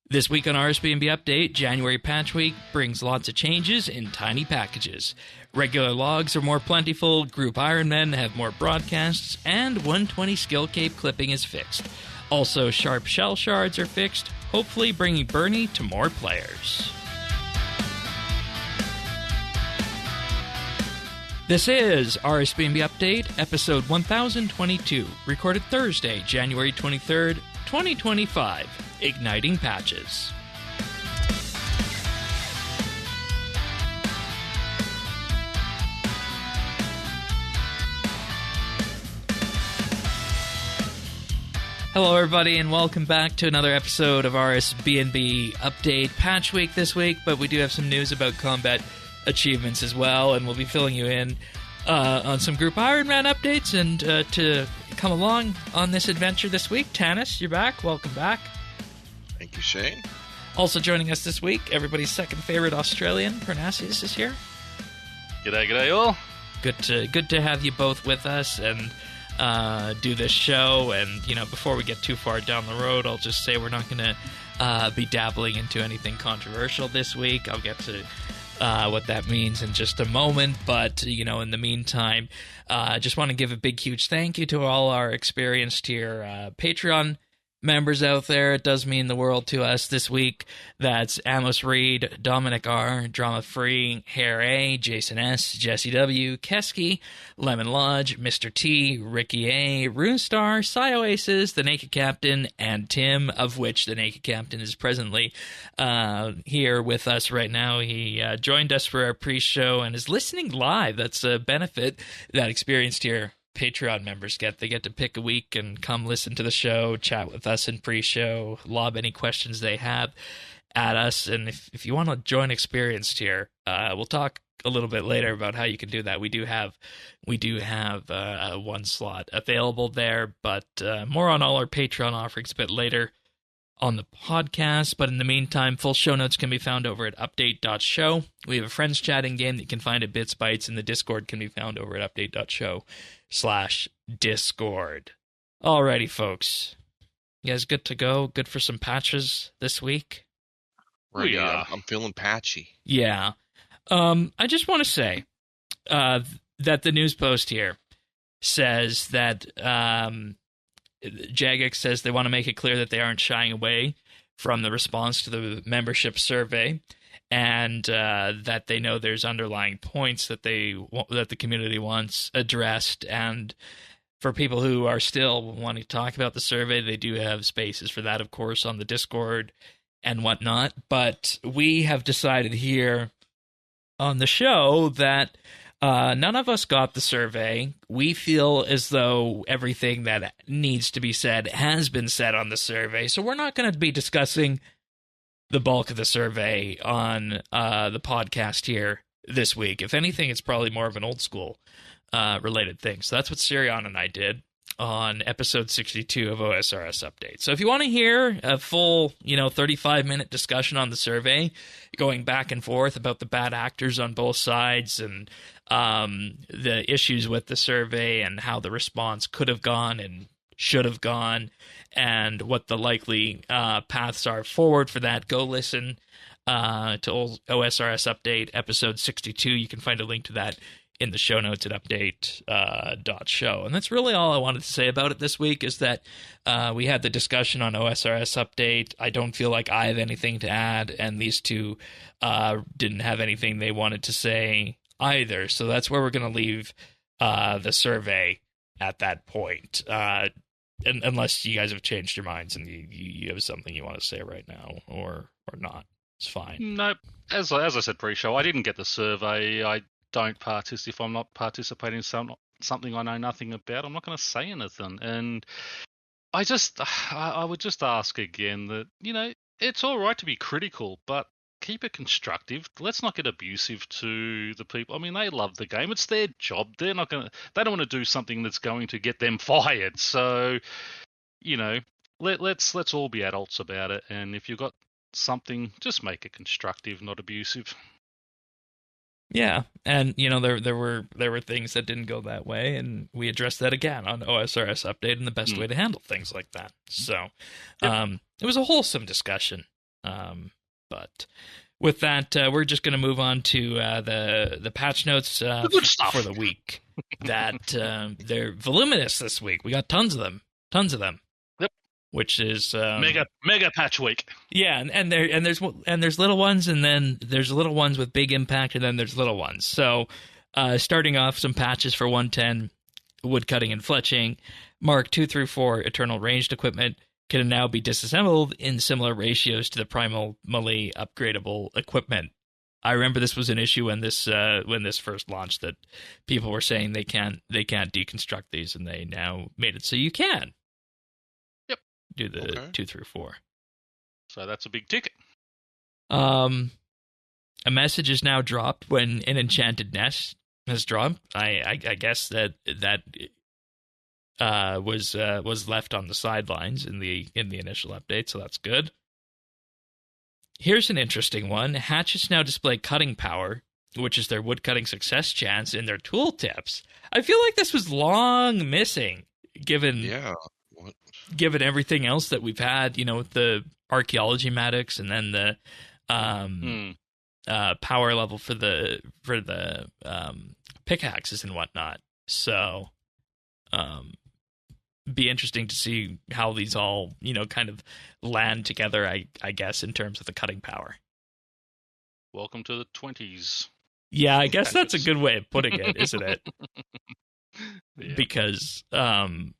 This week on RSBANDB Update, January Patch Week brings lots of changes in tiny packages. Regular logs are more plentiful, group ironmen have more broadcasts, and 120 skill cape clipping is fixed. Also, sharp shell shards are fixed, hopefully bringing Bernie to more players. This is RSBANDB Update, episode 1022, recorded Thursday, January 23rd, 2025. Igniting Patches. Hello everybody and welcome back to another episode of RSBANDB Update Patch Week this week, but we do have some news about combat achievements as well, and we'll be filling you in on some Group Ironman updates, and to come along on this adventure this week, Tanis, you're back. Welcome back. Thank you, Shane. Also joining us this week, everybody's second favorite Australian, Parnassus, is here. G'day all. Good to have you both with us and do this show. And, you know, before we get too far down the road, I'll just say we're not going to be dabbling into anything controversial this week. I'll get to what that means in just a moment. But, you know, in the meantime, I just want to give a big, huge thank you to all our experienced tier Patreon members out there. It does mean the world to us this week. That's Amos Reed, Dominic R, Drama Free, Hare A, Jason S, Jesse W, Kesky, Lemon Lodge, Mr. T, Ricky A, Runestar, Psy Oasis, The Naked Captain, and Tim, of which The Naked Captain is presently here with us right now. He joined us for our pre-show and is listening live. That's a benefit that experienced here Patreon members get. They get to pick a week and come listen to the show, chat with us in pre-show, lob any questions they have at us. And if you want to join experienced here, we'll talk a little bit later about how you can do that. We do have one slot available there, but more on all our Patreon offerings a bit later on the podcast. But in the meantime, full show notes can be found over at update.show. We have a friends chatting game that you can find at BitsBytes, and the Discord can be found over at update.show/Discord. Alrighty, folks. You guys good to go? Good for some patches this week? Right, yeah. I'm feeling patchy. Yeah. I just want to say that the news post here says that Jagex says they want to make it clear that they aren't shying away from the response to the membership survey, and that they know there's underlying points that that the community wants addressed. And for people who are still wanting to talk about the survey, they do have spaces for that, of course, on the Discord and whatnot. But we have decided here on the show that none of us got the survey. We feel as though everything that needs to be said has been said on the survey, so we're not going to be discussing the bulk of the survey on the podcast here this week. If anything, it's probably more of an old school related thing. So that's what Sirion and I did on episode 62 of OSRS Update. So if you want to hear a full, 35-minute discussion on the survey, going back and forth about the bad actors on both sides and the issues with the survey and how the response could have gone and should have gone and what the likely paths are forward for that, go listen to OSRS Update episode 62. You can find a link to that in the show notes at update.show. And that's really all I wanted to say about it this week, is that we had the discussion on OSRS Update. I don't feel like I have anything to add, and these two didn't have anything they wanted to say either. So that's where we're going to leave the survey at that point. Unless you guys have changed your minds and you have something you want to say right now or not. It's fine. No, as I said pre-show, I didn't get the survey. I don't participate. If I'm not participating in something I know nothing about, I'm not going to say anything. And I would just ask again that, it's all right to be critical, but keep it constructive. Let's not get abusive to the people. I mean, they love the game. It's their job. They don't want to do something that's going to get them fired. So, let's all be adults about it. And if you've got something, just make it constructive, not abusive. Yeah, and there were things that didn't go that way, and we addressed that again on OSRS Update and the best way to handle things like that. So, it was a wholesome discussion But with that, we're just going to move on to the patch notes The good stuff. for the week. That they're voluminous this week. We got tons of them. Yep. Which is mega patch week. yeah, and there's little ones, and then there's little ones with big impact, and then there's little ones. So starting off, some patches for 110 woodcutting and fletching. Mark 2 through 4 eternal ranged equipment can now be disassembled in similar ratios to the primally upgradable equipment. I remember this was an issue when this first launched, that people were saying they can't deconstruct these, and they now made it so you can. Yep. Do the 2 through 4. So that's a big ticket. A message is now dropped when an enchanted nest has dropped. I guess that was left on the sidelines in the initial update, so that's good. Here's an interesting one. Hatchets now display cutting power, which is their woodcutting success chance in their tooltips. I feel like this was long missing, given everything else that we've had, with the archaeology matics, and then the power level for the pickaxes and whatnot. So be interesting to see how these all, kind of land together, I guess, in terms of the cutting power. Welcome to the 20s. Yeah, I guess that's a good way of putting it, isn't it? Yeah. Because it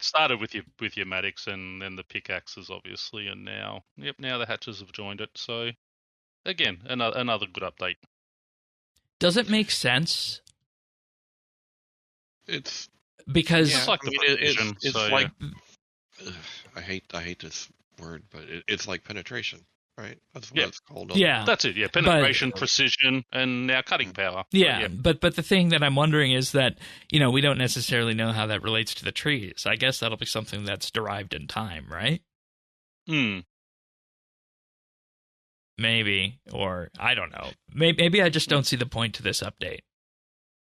started with your matics and then the pickaxes, obviously, and now the hatches have joined it. So again, another good update. Does it make sense? It's because it's like it's like I hate this word, but it's like penetration, right? That's what it's called. Yeah, that's it. Yeah, penetration, precision, and now cutting power. Yeah, but the thing that I'm wondering is that we don't necessarily know how that relates to the trees. I guess that'll be something that's derived in time, right? Maybe, or I don't know. Maybe I just don't see the point to this update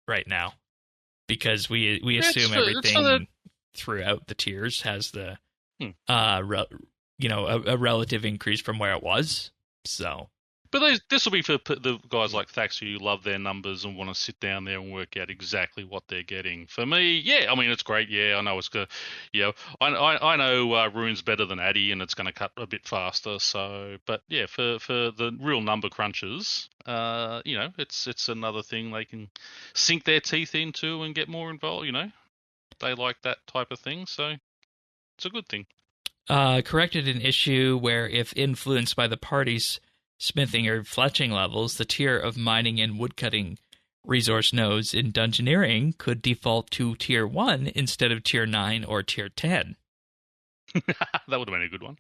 right now, because we assume everything throughout the tiers has the a relative increase from where it was. So, but this will be for the guys like Thax who love their numbers and want to sit down there and work out exactly what they're getting. For me, I mean, it's great. Yeah, I know it's good. I know Rune's better than Addy, and it's going to cut a bit faster. So, but yeah, for the real number crunchers, it's another thing they can sink their teeth into and get more involved. They like that type of thing, so it's a good thing. Corrected an issue where, if influenced by the party's smithing or fletching levels, the tier of mining and woodcutting resource nodes in Dungeoneering could default to tier 1 instead of tier 9 or tier 10. That would have been a good one.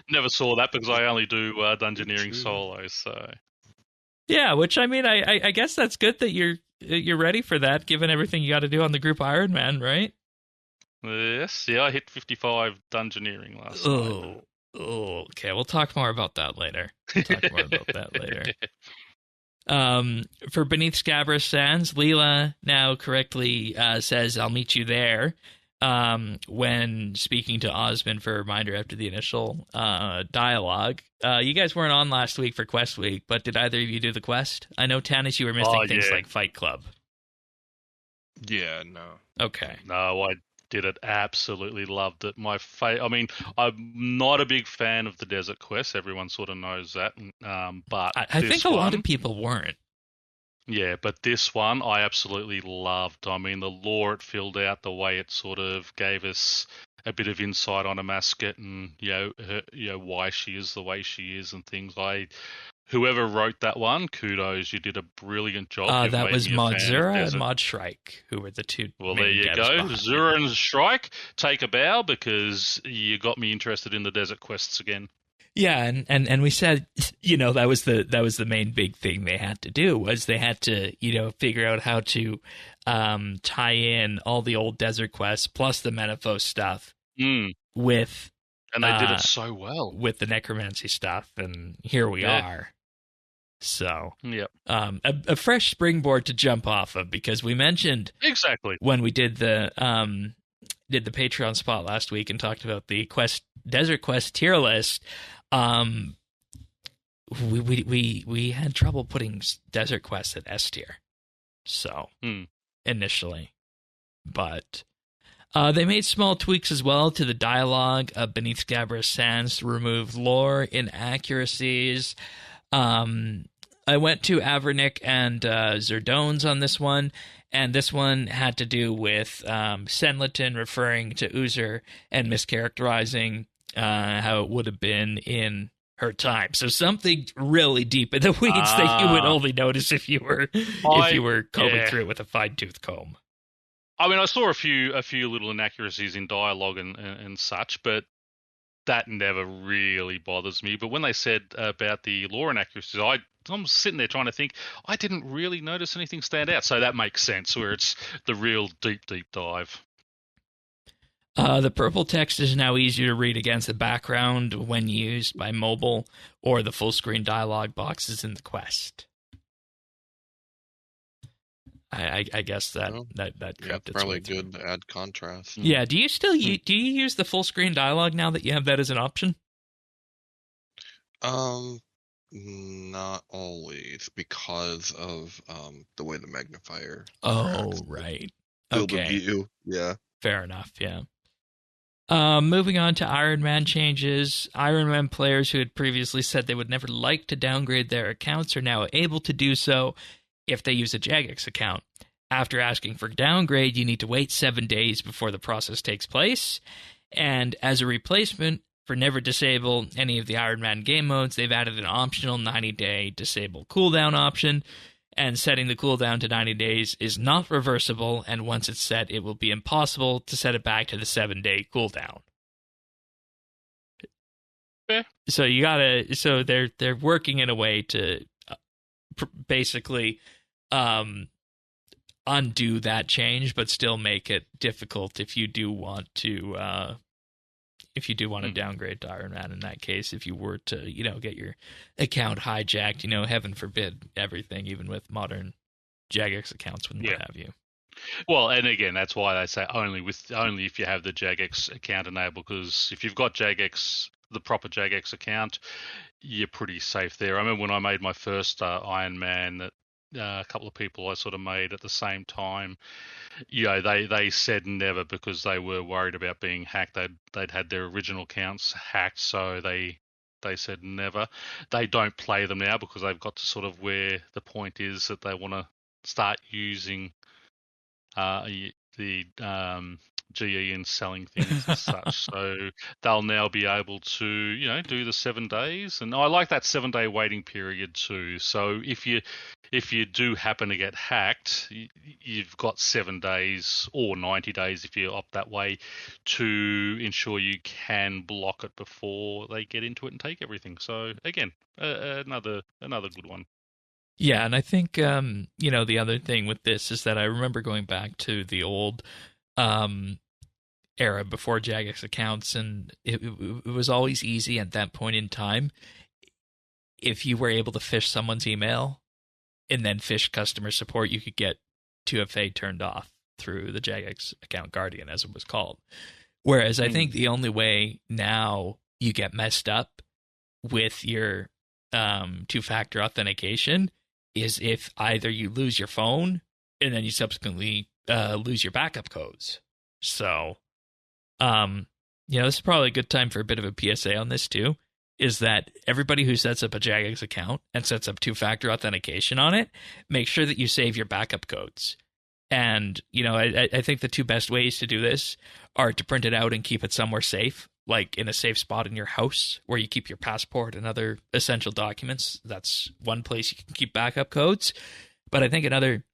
Never saw that because I only do Dungeoneering solo. So yeah, which I mean, I guess that's good that you're ready for that, given everything you got to do on the group Ironman, right? Yes, I hit 55 Dungeoneering last night. Oh, okay. We'll talk more about that later. For Beneath Scabrous Sands, Leela now correctly says, "I'll meet you there," when speaking to Osmond for a reminder after the initial dialogue. You guys weren't on last week for Quest Week, but did either of you do the quest? I know, Tanis, you were missing things like Fight Club. Yeah, no. Okay. No, I did it. Absolutely loved it. I mean, I'm not a big fan of the Desert Quest. Everyone sort of knows that. But I think a lot of people weren't. Yeah, but this one I absolutely loved. I mean, the lore it filled out, the way it sort of gave us a bit of insight on Amasket and why she is the way she is and things. Whoever wrote that one, kudos, you did a brilliant job. That was Mod Zura and Mod Shrike, who were the two. Well, there you go. Zura and Shrike, take a bow, because you got me interested in the Desert Quests again. Yeah, and we said, that was the main big thing they had to do, was they had to, figure out how to tie in all the old Desert Quests plus the Menaphos stuff with. And they did it so well with the necromancy stuff, and here we are. So, a fresh springboard to jump off of, because we mentioned exactly when we did the did the Patreon spot last week and talked about the Desert Quest tier list, we had trouble putting Desert Quest at S tier. So initially, but they made small tweaks as well to the dialogue beneath Gabrous Sands to remove lore inaccuracies. I went to Avernick and Zerdones on this one, and this one had to do with Senlatin referring to Uzer and mischaracterizing how it would have been in her time. So something really deep in the weeds that you would only notice if you were combing through it with a fine-tooth comb. I mean, I saw a few little inaccuracies in dialogue and such, but that never really bothers me. But when they said about the lore inaccuracies, I'm sitting there trying to think, I didn't really notice anything stand out. So that makes sense, where it's the real deep dive. The purple text is now easier to read against the background when used by mobile or the full screen dialogue boxes in the quest. I guess that crept its probably way through. good to add contrast. Yeah, do you still do you use the full screen dialogue now that you have that as an option? Not always, because of the way the magnifier. Oh, right. Okay. Yeah. Fair enough. Yeah. Moving on to Ironman changes. Ironman players who had previously said they would never like to downgrade their accounts are now able to do so if they use a Jagex account. After asking for downgrade, you need to wait 7 days before the process takes place. And as a replacement for never disable any of the Ironman game modes, they've added an optional 90-day disable cooldown option. And setting the cooldown to 90 days is not reversible, and once it's set, it will be impossible to set it back to the 7-day cooldown. Yeah. So so they're working in a way to basically undo that change, but still make it difficult if you do want to downgrade to Iron Man. In that case, if you were to get your account hijacked, heaven forbid, everything, even with modern Jagex accounts would not have you. Well, and again, that's why they say only if you have the Jagex account enabled, because if you've got Jagex, the proper Jagex account, you're pretty safe there. I remember when I made my first Iron Man, that a couple of people I sort of made at the same time, they said never, because they were worried about being hacked. They'd had their original accounts hacked, so they said never. They don't play them now because they've got to sort of where the point is that they want to start using the GE and selling things and such. So they'll now be able to, do the 7 days. And I like that 7-day waiting period too. So if you do happen to get hacked, you've got 7 days or 90 days if you opt that way to ensure you can block it before they get into it and take everything. So again, another good one. Yeah, and I think the other thing with this is that I remember going back to the old era before Jagex accounts, and it was always easy at that point in time if you were able to phish someone's email and then phish customer support, you could get 2FA turned off through the Jagex account Guardian, as it was called. Whereas I think the only way now you get messed up with your two-factor authentication is if either you lose your phone and then you subsequently lose your backup codes. So, this is probably a good time for a bit of a PSA on this too, is that everybody who sets up a Jagex account and sets up two-factor authentication on it, make sure that you save your backup codes. And, I think the two best ways to do this are to print it out and keep it somewhere safe, like in a safe spot in your house where you keep your passport and other essential documents. That's one place you can keep backup codes. But I think another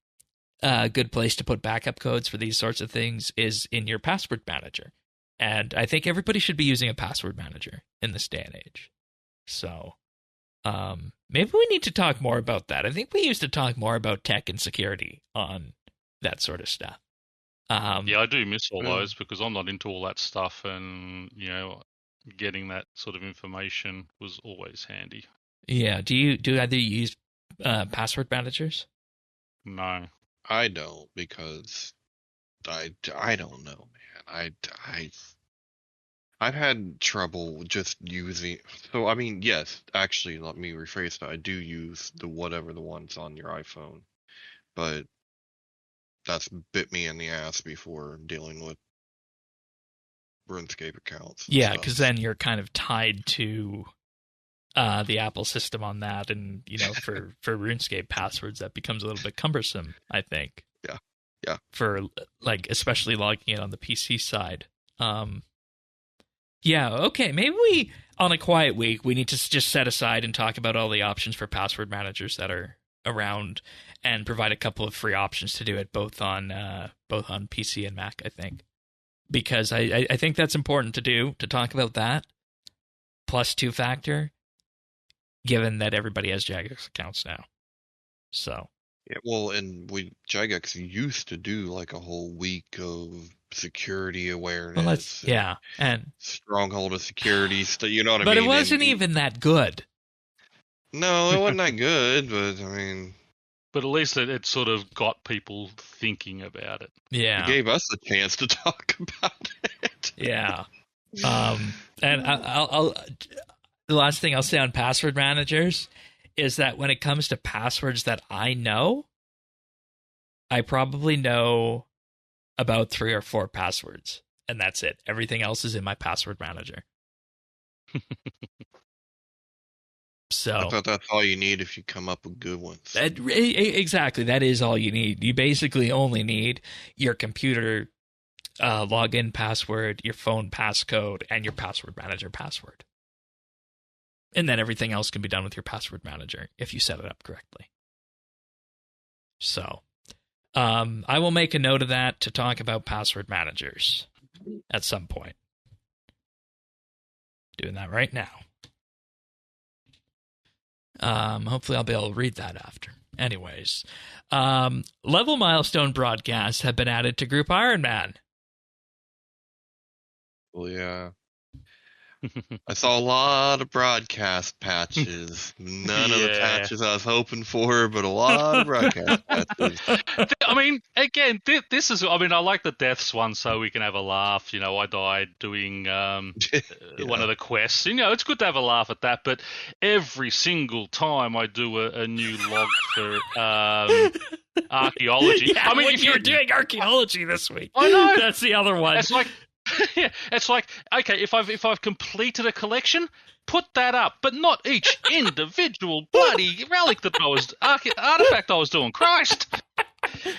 good place to put backup codes for these sorts of things is in your password manager. And I think everybody should be using a password manager in this day and age. So maybe we need to talk more about that. I think we used to talk more about tech and security on that sort of stuff. Yeah, I do miss all those because I'm not into all that stuff, and getting that sort of information was always handy. Yeah, do either you use password managers? No, I don't, because I don't know, man. I've had trouble just using. So I mean, yes, actually, let me rephrase that. I do use the ones on your iPhone, but that's bit me in the ass before dealing with RuneScape accounts. Yeah, because then you're kind of tied to the Apple system on that, and for RuneScape passwords, that becomes a little bit cumbersome, I think. Yeah. For especially logging it on the PC side. Yeah, okay. Maybe we, on a quiet week, we need to just set aside and talk about all the options for password managers that are around, and provide a couple of free options to do it both on PC and Mac, I think. Because I think that's important to talk about that, plus two-factor, given that everybody has Jagex accounts now. So. Yeah, well, and Jagex used to do like a whole week of security awareness. And stronghold of security, you know what I mean? But it wasn't even that good. No, it wasn't that good, but I mean. But at least it sort of got people thinking about it. Yeah. It gave us a chance to talk about it. Yeah. And I'll the last thing I'll say on password managers is that when it comes to passwords that I know, I probably know about 3 or 4 passwords, and that's it. Everything else is in my password manager. So I thought that's all you need if you come up with good ones. Exactly. That is all you need. You basically only need your computer login password, your phone passcode, and your password manager password. And then everything else can be done with your password manager if you set it up correctly. So I will make a note of that to talk about password managers at some point. Doing that right now. Hopefully I'll be able to read that after. Anyways, level milestone broadcasts have been added to Group Ironman. Well, yeah. I saw a lot of broadcast patches. None of the patches I was hoping for, but a lot of broadcast patches. I mean, again, this is. I mean, I like the deaths one, so we can have a laugh. I died doing one of the quests. It's good to have a laugh at that. But every single time I do a new log for archaeology. Yeah, I mean, if you're doing archaeology this week, I know that's the other one. It's like. Yeah, it's like, okay, if I've completed a collection, put that up, but not each individual bloody relic that artifact I was doing. Christ!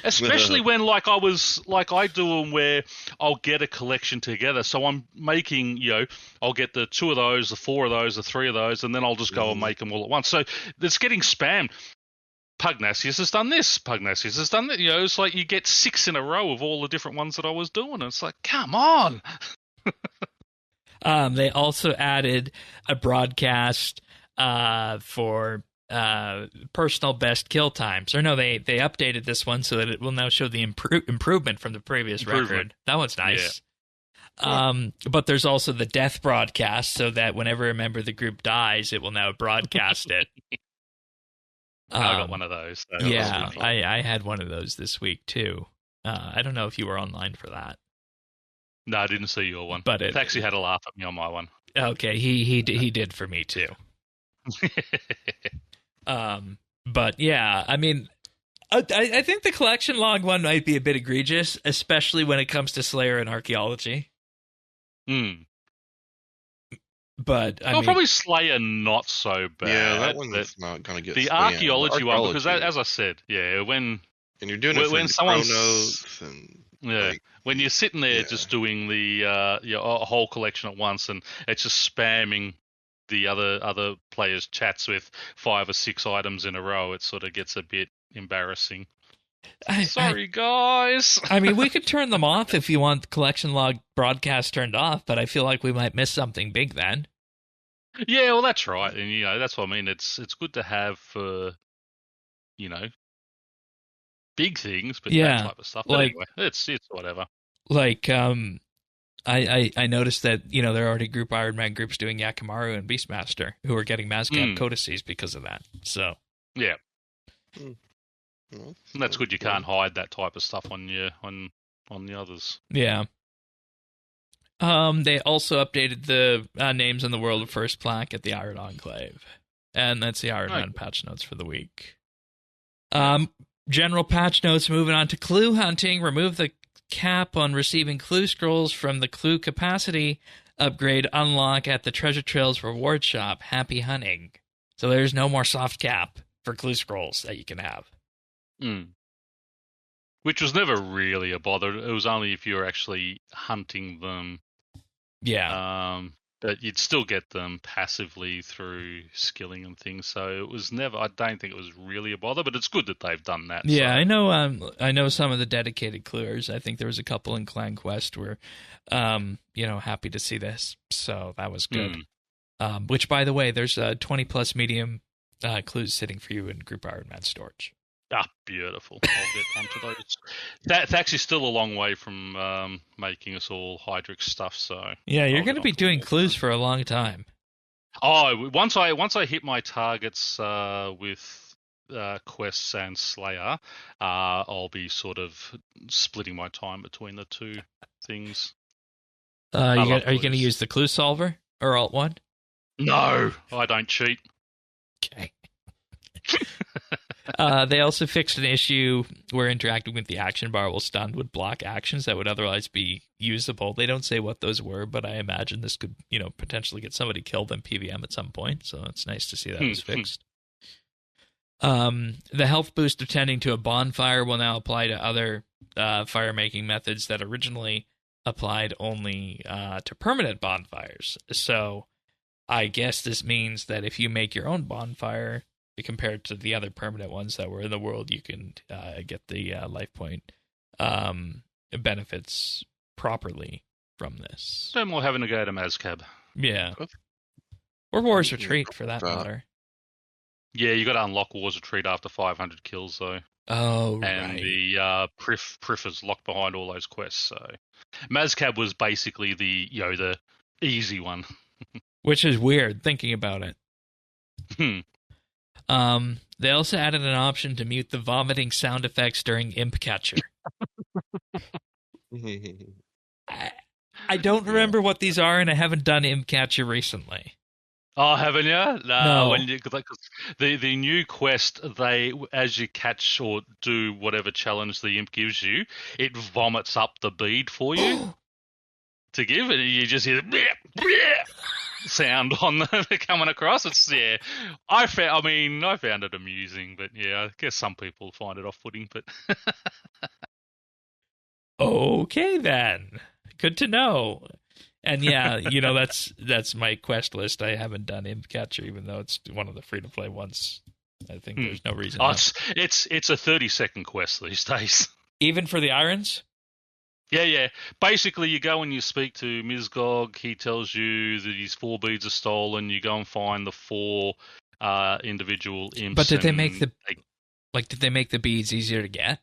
Especially when I do them where I'll get a collection together. So I'm making, I'll get the 2 of those, the 4 of those, the 3 of those, and then I'll just go and make them all at once. So it's getting spammed. Pugnacious has done this. Pugnacious has done that. It's like you get 6 in a row of all the different ones that I was doing. And it's like, come on. They also added a broadcast for personal best kill times. Or no, they updated this one so that it will now show the improvement from the previous record. That one's nice. Yeah. But there's also the death broadcast, so that whenever a member of the group dies, it will now broadcast it. I got one of those. Yeah, I had one of those this week too. I don't know if you were online for that. No, I didn't see your one. But Taxi had a laugh at me on my one. Okay, he did for me too. But yeah, I mean, I think the collection log one might be a bit egregious, especially when it comes to Slayer and archaeology. But I mean, probably Slayer not so bad. Yeah, that one's not going to get the archaeology one, because as I said, when you're doing it when someone's notes and when you're sitting there just doing the a whole collection at once, and it's just spamming the other players' chats with 5 or 6 items in a row, it sort of gets a bit embarrassing. Sorry, guys. I mean, we could turn them off if you want the collection log broadcast turned off, but I feel like we might miss something big then. Yeah, well, that's right, and that's what I mean. It's good to have for big things, but that type of stuff. But anyway, it's whatever. Like, I noticed that there are already Group Ironman groups doing Yakimaru and Beastmaster who are getting Mazcap codices because of that. So yeah. And that's good. You can't hide that type of stuff on the others. Yeah. They also updated the names in the World of First plaque at the Iron Enclave. And that's the Iron Man patch notes for the week. General patch notes, moving on to clue hunting. Remove the cap on receiving clue scrolls from the clue capacity upgrade unlock at the Treasure Trails reward shop. Happy hunting. So there's no more soft cap for clue scrolls that you can have. Which was never really a bother. It was only if you were actually hunting them. Yeah. But you'd still get them passively through skilling and things. So it was never. I don't think it was really a bother. But it's good that they've done that. Yeah, so. I know some of the dedicated cluers. I think there was a couple in Clan Quest where, happy to see this. So that was good. Which, by the way, there's 20 plus medium clues sitting for you in Group Iron Man storage. Ah, beautiful. I'll get onto those. That's actually still a long way from making us all Hydrix stuff. So yeah, you're going to be doing clues for a long time. Oh, once I hit my targets with quests and Slayer, I'll be sort of splitting my time between the two things. Are you going to use the clue solver or Alt 1? No, I don't cheat. Okay. They also fixed an issue where interacting with the action bar while stunned would block actions that would otherwise be usable. They don't say what those were, but I imagine this could, potentially get somebody killed in PVM at some point. So it's nice to see that was fixed. The health boost of tending to a bonfire will now apply to other fire making methods that originally applied only to permanent bonfires. So I guess this means that if you make your own bonfire, compared to the other permanent ones that were in the world, you can get the life point benefits properly from this. No more having to go to Mazcab. Yeah. Or War's Retreat, for that matter. Yeah, you got to unlock War's Retreat after 500 kills, though. Oh, and right. The Prif is locked behind all those quests. So Mazcab was basically the easy one. Which is weird, thinking about it. They also added an option to mute the vomiting sound effects during Imp Catcher. I don't remember what these are, and I haven't done Imp Catcher recently. Oh, haven't you? No. The new quest, as you catch or do whatever challenge the imp gives you, it vomits up the bead for you to give, and you just hear the sound on the coming across. I found it amusing, but yeah, I guess some people find it off-putting. But okay, then, good to know. And yeah, that's my quest list. I haven't done Imp Catcher, even though it's one of the free-to-play ones. I think there's no reason. It's a 30-second quest these days. Even for the irons? Yeah. Basically, you go and you speak to Mizgog. He tells you that his 4 beads are stolen. You go and find the 4 individual imps. But did they make the beads easier to get?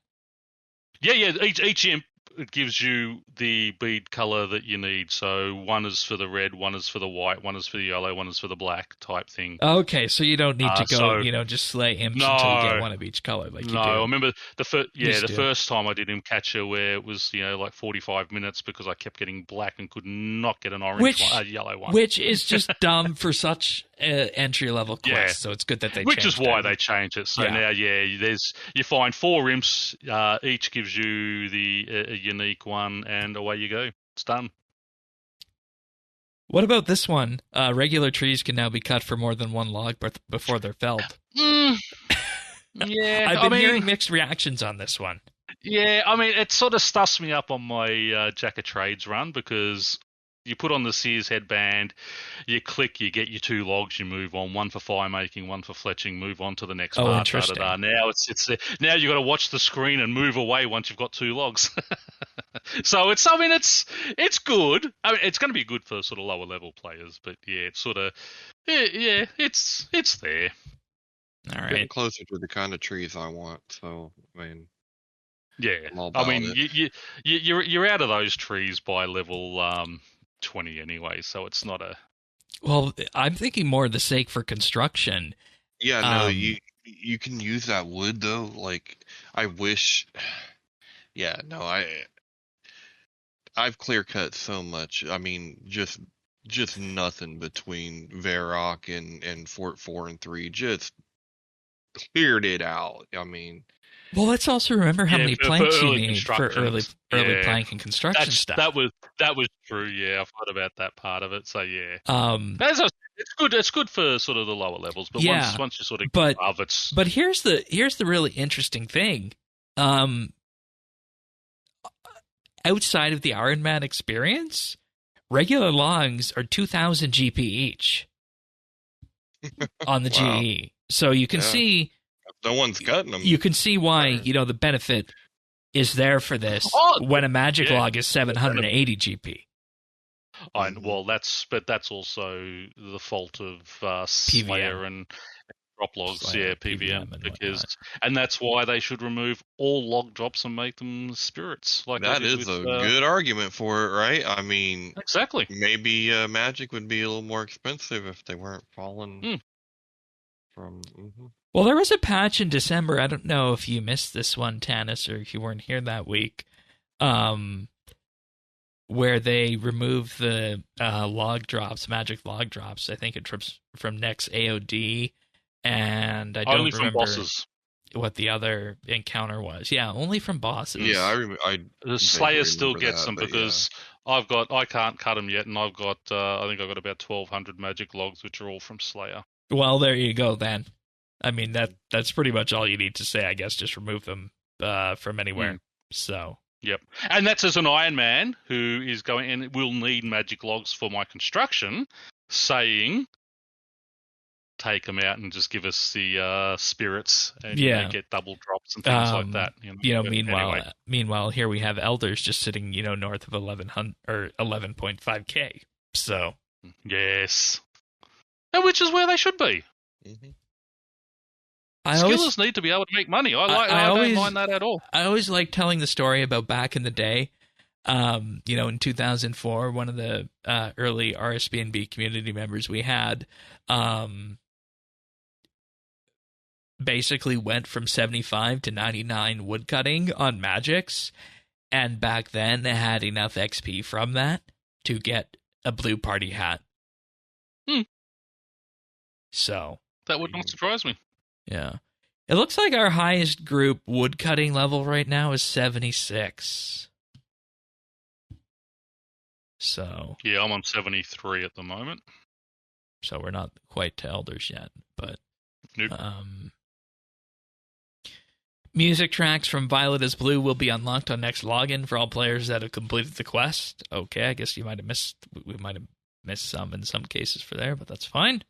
Yeah. Each imp gives you the bead color that you need. So one is for the red, one is for the white, one is for the yellow, one is for the black type thing. Okay, so you don't need to go, just slay imps until you get one of each color like you do. I remember the first time I did Imp Catcher where it was, like 45 minutes because I kept getting black and could not get an yellow one. Which is just dumb for such entry-level quest, yeah. So it's good that they changed it. Which is why they changed it. So now, you find 4 imps, each gives you the unique one, and away you go. It's done. What about this one? Regular trees can now be cut for more than 1 log before they're felled. Yeah. I've been hearing mixed reactions on this one. Yeah, it sort of stuffs me up on my Jack of Trades run because you put on the Sears headband, you click, you get your 2 logs, you move on, 1 for fire making, 1 for fletching, move on to the next part. Interesting. Now now you got to watch the screen and move away once you've got 2 logs. So it's good. It's going to be good for sort of lower level players, but yeah, it's sort of it's there. All right. Getting closer to the kind of trees I want. So yeah. You're out of those trees by level 20 anyway, so it's not a. Well, I'm thinking more of the sake for construction. Yeah, no, you can use that wood though. Like, I wish. Yeah, no, I've clear cut so much. I mean, just nothing between Varrock and Fort 4 and 3. Just cleared it out. I mean, Well, let's also remember how many planks you early need for early yeah. plank and construction stuff. That was true. Yeah, I forgot about that part of it. So yeah, As I, it's good. It's good for sort of the lower levels, but once you sort of get above, it's. But here's the really interesting thing. Outside of the Ironman experience, regular logs are 2,000 GP each on the wow. GE. So you can see no one's cutting them. You can see why the benefit is there for this when a magic log is 780 GP. Well, that's also the fault of Slayer and drop logs, Slayer, PVM, and that's why they should remove all log drops and make them spirits. Like that is a good argument for it, right? I mean, exactly. Maybe magic would be a little more expensive if they weren't falling from. Mm-hmm. Well, there was a patch in December. I don't know if you missed this one, Tanis, or if you weren't here that week, where they removed the log drops, magic log drops. I think it trips from next AOD, and I don't only remember from bosses. What the other encounter was. Yeah, only from bosses. Yeah, I remember. The Slayer still gets them because I can't cut them yet, and I've got I think I've got about 1,200 magic logs, which are all from Slayer. Well, there you go then. I mean, that's pretty much all you need to say, I guess. Just remove them from anywhere. So. Yep. And that's as an Ironman who is going and will need magic logs for my construction, saying, take them out and just give us the spirits and get double drops and things like that. Meanwhile, here we have elders just sitting, north of 1100 or 11.5K. So. Yes. And which is where they should be. Mm-hmm. Skillers need to be able to make money. I don't mind that at all. I always like telling the story about back in the day. In 2004, one of the early RSBANDB community members we had basically went from 75 to 99 woodcutting on magics, and back then they had enough XP from that to get a blue party hat. So that would not surprise me. Yeah. It looks like our highest group woodcutting level right now is 76. So. Yeah, I'm on 73 at the moment. So we're not quite to elders yet, but. Nope. Music tracks from Violet is Blue will be unlocked on next login for all players that have completed the quest. Okay, I guess we might have missed some in some cases for there, but that's fine.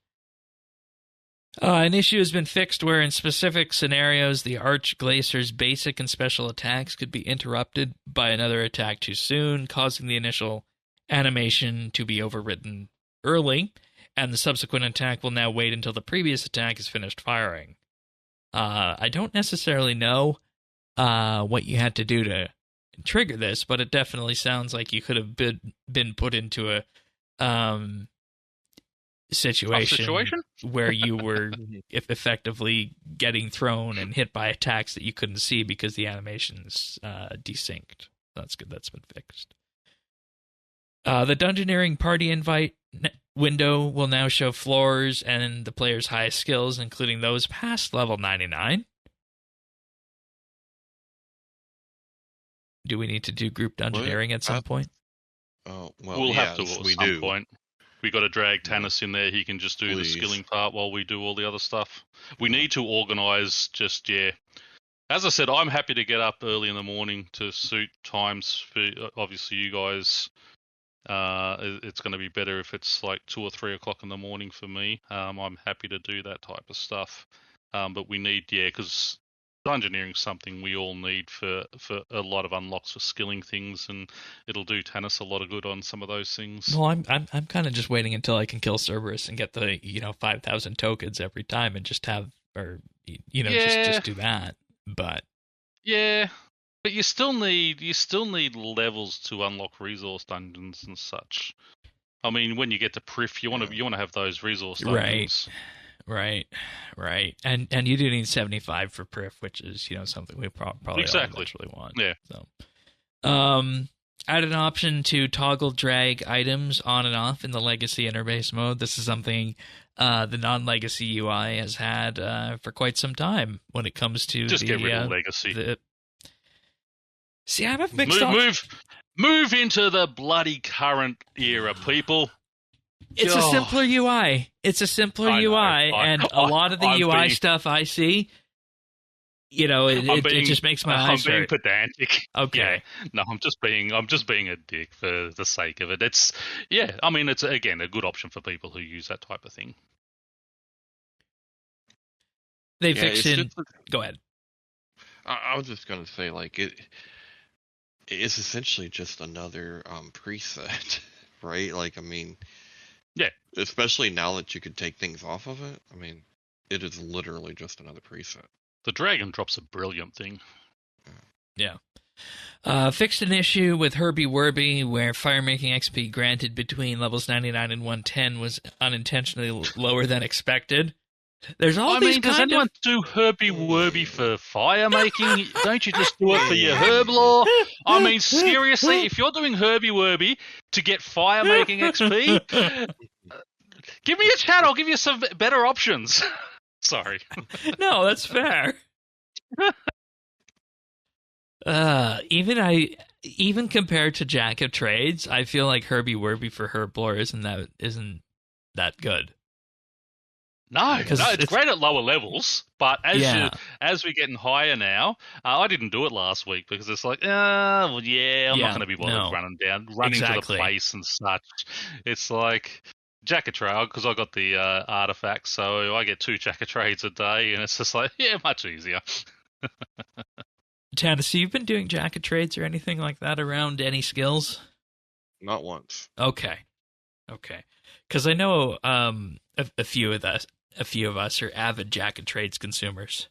An issue has been fixed where in specific scenarios the Arch Glacier's basic and special attacks could be interrupted by another attack too soon, causing the initial animation to be overridden early, and the subsequent attack will now wait until the previous attack is finished firing. I don't necessarily know what you had to do to trigger this, but it definitely sounds like you could have been put into a situation where you were effectively getting thrown and hit by attacks that you couldn't see because the animation's desynced. That's good. That's been fixed. The Dungeoneering party invite window will now show floors and the player's highest skills, including those past level 99. Do we need to do group dungeoneering at some point? Oh, well, we'll have to at some point. We got to drag Tanis in there. He can just do the skilling part while we do all the other stuff. We need to organise As I said, I'm happy to get up early in the morning to suit times for, obviously, you guys. It's going to be better if it's like 2 or 3 o'clock in the morning for me. I'm happy to do that type of stuff. But we need, because dungeoneering is something we all need for a lot of unlocks for skilling things, and it'll do Tanis a lot of good on some of those things. Well, I'm kind of just waiting until I can kill Cerberus and get the 5,000 tokens every time and just have just do that. But but you still need levels to unlock resource dungeons and such. I mean, when you get to Prif, you want to have those resource dungeons. Right. And you do need 75 for Prif, which is something we probably all eventually want. Yeah. So, added an option to toggle drag items on and off in the legacy interface mode. This is something the non-legacy UI has had for quite some time when it comes to Just get rid of legacy. See, I'm a mixed Move into the bloody current era, people. It's a simpler UI. It's a simpler UI, and a lot of the UI stuff I see, it just makes my eyes hurt. I'm being pedantic. Okay. Yeah. No, I'm just being a dick for the sake of it. It's again a good option for people who use that type of thing. They fixed in. Go ahead. I was just gonna say, like, it's essentially just another preset, right? Like, I mean, yeah. Especially now that you could take things off of it. I mean, it is literally just another preset. The drag and drop's a brilliant thing. Yeah. Fixed an issue with Herbie Werby where firemaking XP granted between levels 99 and 110 was unintentionally lower than expected. There's all these does anyone do Herbie Werby for fire making? Don't you just do it for your herb lore? I mean, seriously, if you're doing Herbie Werby to get fire making XP, give me a chat. I'll give you some better options. Sorry. No, that's fair. Even compared to Jack of Trades, I feel like Herbie Werby for herb lore isn't that good. No, it's great at lower levels, but as we're getting higher now, I didn't do it last week because it's like, I'm not going to be bothered running to the place and such. It's like Jack of Trade, because I got the artifacts, so I get 2 Jack of Trades a day, and it's just like, much easier. Tannis, so you've been doing Jack of Trades or anything like that around any skills? Not once. Okay. Because I know a few of us are avid Jack of Trades consumers.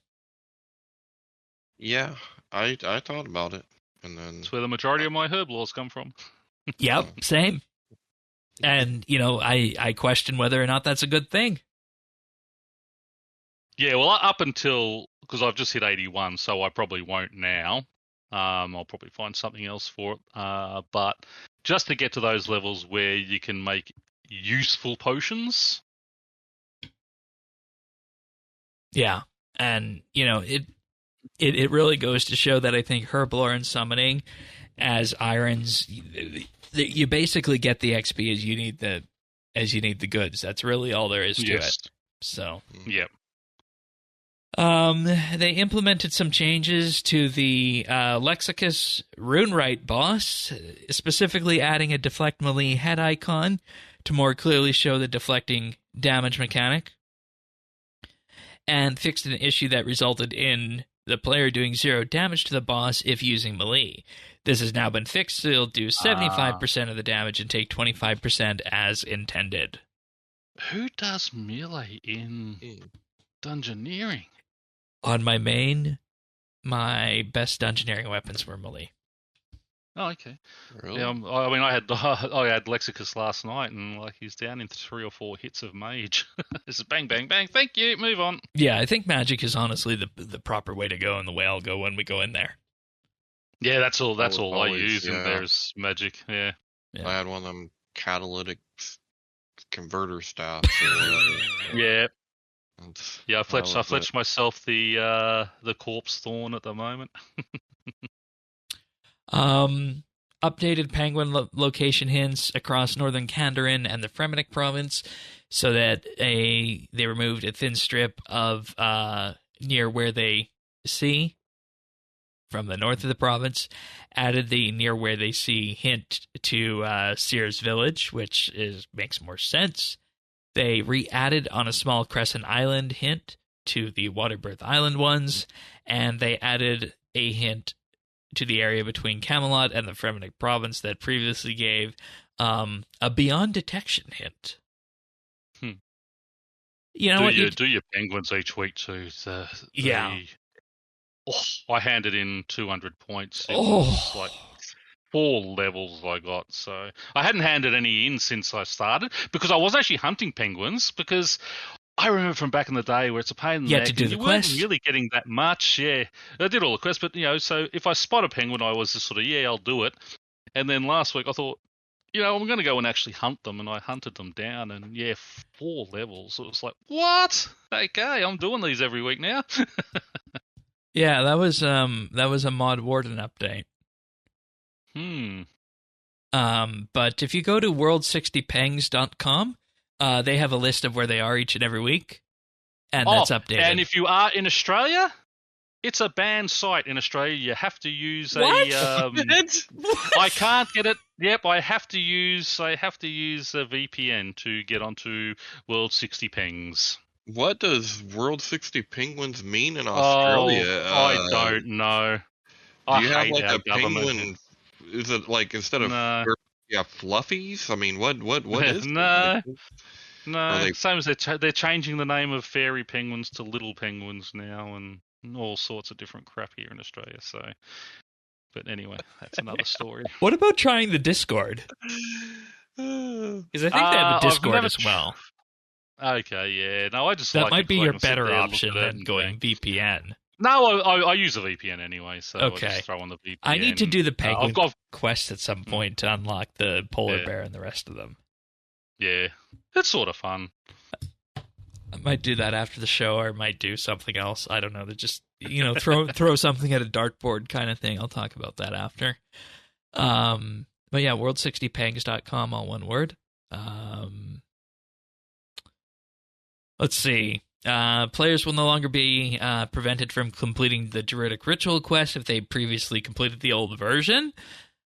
Yeah, I thought about it, and then that's where the majority of my herb laws come from. Yep, same. And I question whether or not that's a good thing. Yeah, well, up until because I've just hit 81, so I probably won't now. I'll probably find something else for it. But just to get to those levels where you can make useful potions. Yeah, and it really goes to show that I think herblore and summoning as irons, you basically get the XP as you need the goods. That's really all there is to it. So yeah. They implemented some changes to the Lexicus Runewrite boss, specifically adding a deflect melee head icon to more clearly show the deflecting damage mechanic, and fixed an issue that resulted in the player doing 0 damage to the boss if using melee. This has now been fixed, so it'll do 75% of the damage and take 25% as intended. Who does melee in Dungeoneering? On my main, my best Dungeoneering weapons were melee. Oh, okay. Really? Yeah, I had Lexicus last night, and he's down in 3 or 4 hits of mage. It's bang, bang, bang. Thank you. Move on. Yeah, I think magic is honestly the proper way to go, and the way I'll go when we go in there. Yeah, that's all I use in there is magic. Yeah. I had one of them catalytic converter staffs. Yeah. Yeah, I fletched myself the corpse thorn at the moment. Updated penguin location hints across northern Kandarin and the Fremenic province, so that they removed a thin strip of near where they see from the north of the province, added the near where they see hint to Sears Village, which makes more sense. They re-added on a small crescent island hint to the Waterbirth Island ones, and they added a hint to the area between Camelot and the Fremenic province that previously gave a beyond detection hint. You know do your penguins each week too? I handed in 200 points. It was like 4 levels I got. So I hadn't handed any in since I started because I was actually hunting penguins, because I remember from back in the day where it's a pain in the neck. You weren't really getting that much. Yeah, I did all the quests, but so if I spot a penguin, I was just sort of, I'll do it. And then last week I thought, I'm going to go and actually hunt them, and I hunted them down, and 4 levels. It was like, what? Okay, I'm doing these every week now. Yeah, that was a Mod Warden update. But if you go to world60pengs.com, they have a list of where they are each and every week, and that's updated. And if you are in Australia, it's a banned site in Australia. You have to use I can't get it. Yep, I have to use a VPN to get onto World 60 Pengs. What does World 60 Penguins mean in Australia? I don't know. Do you have like a penguin? Is it like instead of fluffies? I mean, what is no? Same as they're changing the name of fairy penguins to little penguins now, and all sorts of different crap here in Australia. So, but anyway, that's another story. What about trying the Discord? Because I think they have a Discord as well. Okay, yeah. No, I just that might be your better option than going VPN. No, I use a VPN anyway, so okay. I just throw on the VPN. I need to do the penguin quest at some point to unlock the polar bear and the rest of them. Yeah, it's sort of fun. I might do that after the show, or I might do something else. I don't know. To just throw something at a dartboard kind of thing. I'll talk about that after. But yeah, world60pengs.com, all one word. Let's see. Players will no longer be prevented from completing the Druidic Ritual quest if they previously completed the old version.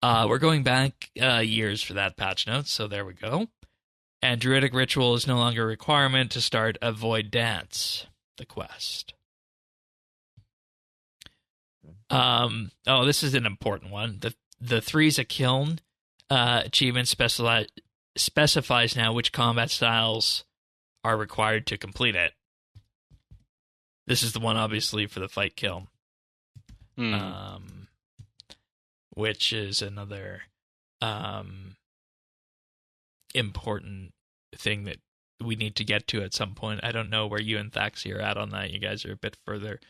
We're going back years for that patch note, so there we go. And Druidic Ritual is no longer a requirement to start a Void Dance, the quest. This is an important one. The Three's a Kiln achievement specifies now which combat styles are required to complete it. This is the one, obviously, for the Fight Kiln. Which is another important thing that we need to get to at some point. I don't know where you and Thaxi are at on that. You guys are a bit further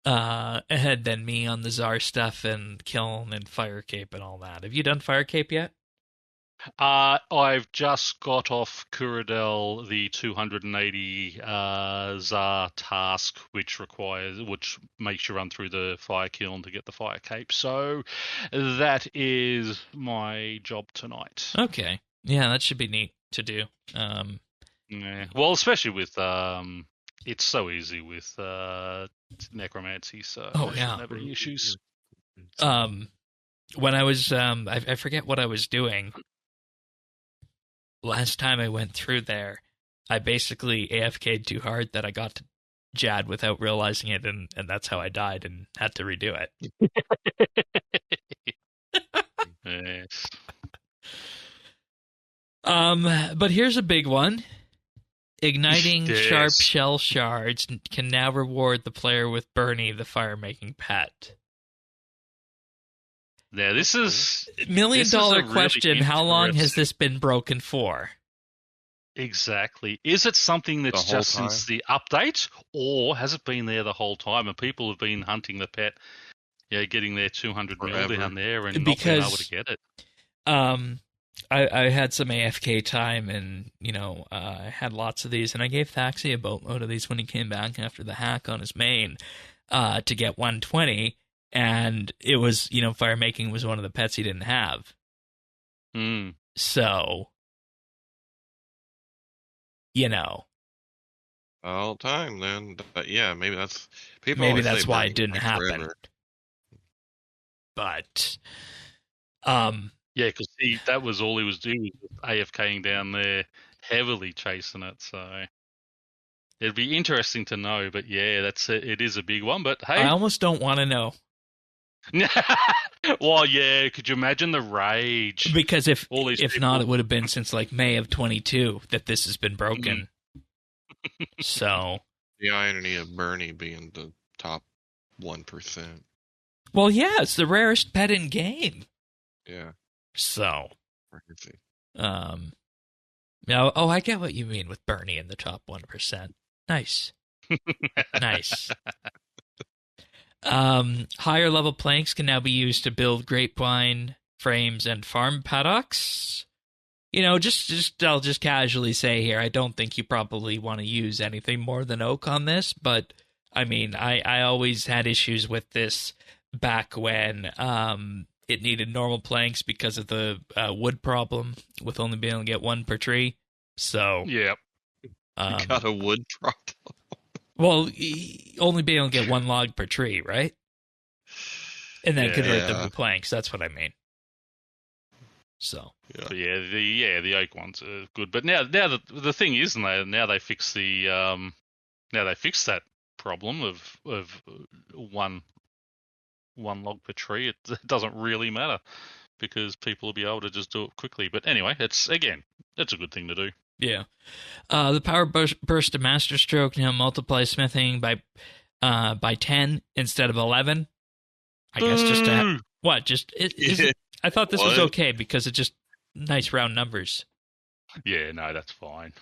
ahead than me on the Tsar stuff and Kiln and Firecape and all that. Have you done Firecape yet? I've just got off Kuradel the 280 Tsar task, which makes you run through the Fire Kiln to get the Fire Cape. So that is my job tonight. Okay. Yeah, that should be neat to do. Yeah. Well, especially with it's so easy with necromancy, so I shouldn't have any issues. When I was I forget what I was doing. Last time I went through there, I basically AFK'd too hard that I got to Jad without realizing it, and that's how I died and had to redo it. Yes. But here's a big one. Igniting Yes. sharp shell shards can now reward the player with Bernie, the fire-making pet. Now, this is $1 million really question. How long has interesting. this been broken for? Exactly. Is it something that's The whole just since the update, or has it been there the whole time and people have been hunting the pet, getting their 200 mil Forever. down there and not being able to get it? I had some AFK time, and I had lots of these, and I gave Thaxi a boatload of these when he came back after the hack on his main to get 120, and it was fire making was one of the pets he didn't have. So all time then. But yeah, maybe that's people. Maybe always that's say why Bernie it didn't takes happen. forever. But Yeah, because that was all he was doing, was AFKing down there, heavily chasing it. So it'd be interesting to know. But yeah, it is a big one. But hey, I almost don't want to know. Well, yeah, could you imagine the rage? Because if people... not, it would have been since like May of 22 that this has been broken. So The irony of Bernie being the top 1%. well, yeah, it's the rarest pet in game. Yeah. So Crazy. no, I get what you mean with Bernie in the top 1%. Nice. Nice. Higher level planks can now be used to build grapevine frames, and farm paddocks. I'll just casually say here, I don't think you probably want to use anything more than oak on this, but I mean, I always had issues with this back when it needed normal planks because of the wood problem with only being able to get one per tree. So Yeah. You got a wood problem. Well, only being able to get one log per tree, right? And then convert them to planks. That's what I mean. So But the oak ones are good. But now the thing is, now they fix that problem of one log per tree. It doesn't really matter because people will be able to just do it quickly. But anyway, it's a good thing to do. Yeah. The power burst of Master Stroke now multiplies smithing by 10 instead of 11. I guess just to what? Just I thought this was okay because it's just nice round numbers. Yeah, no, that's fine.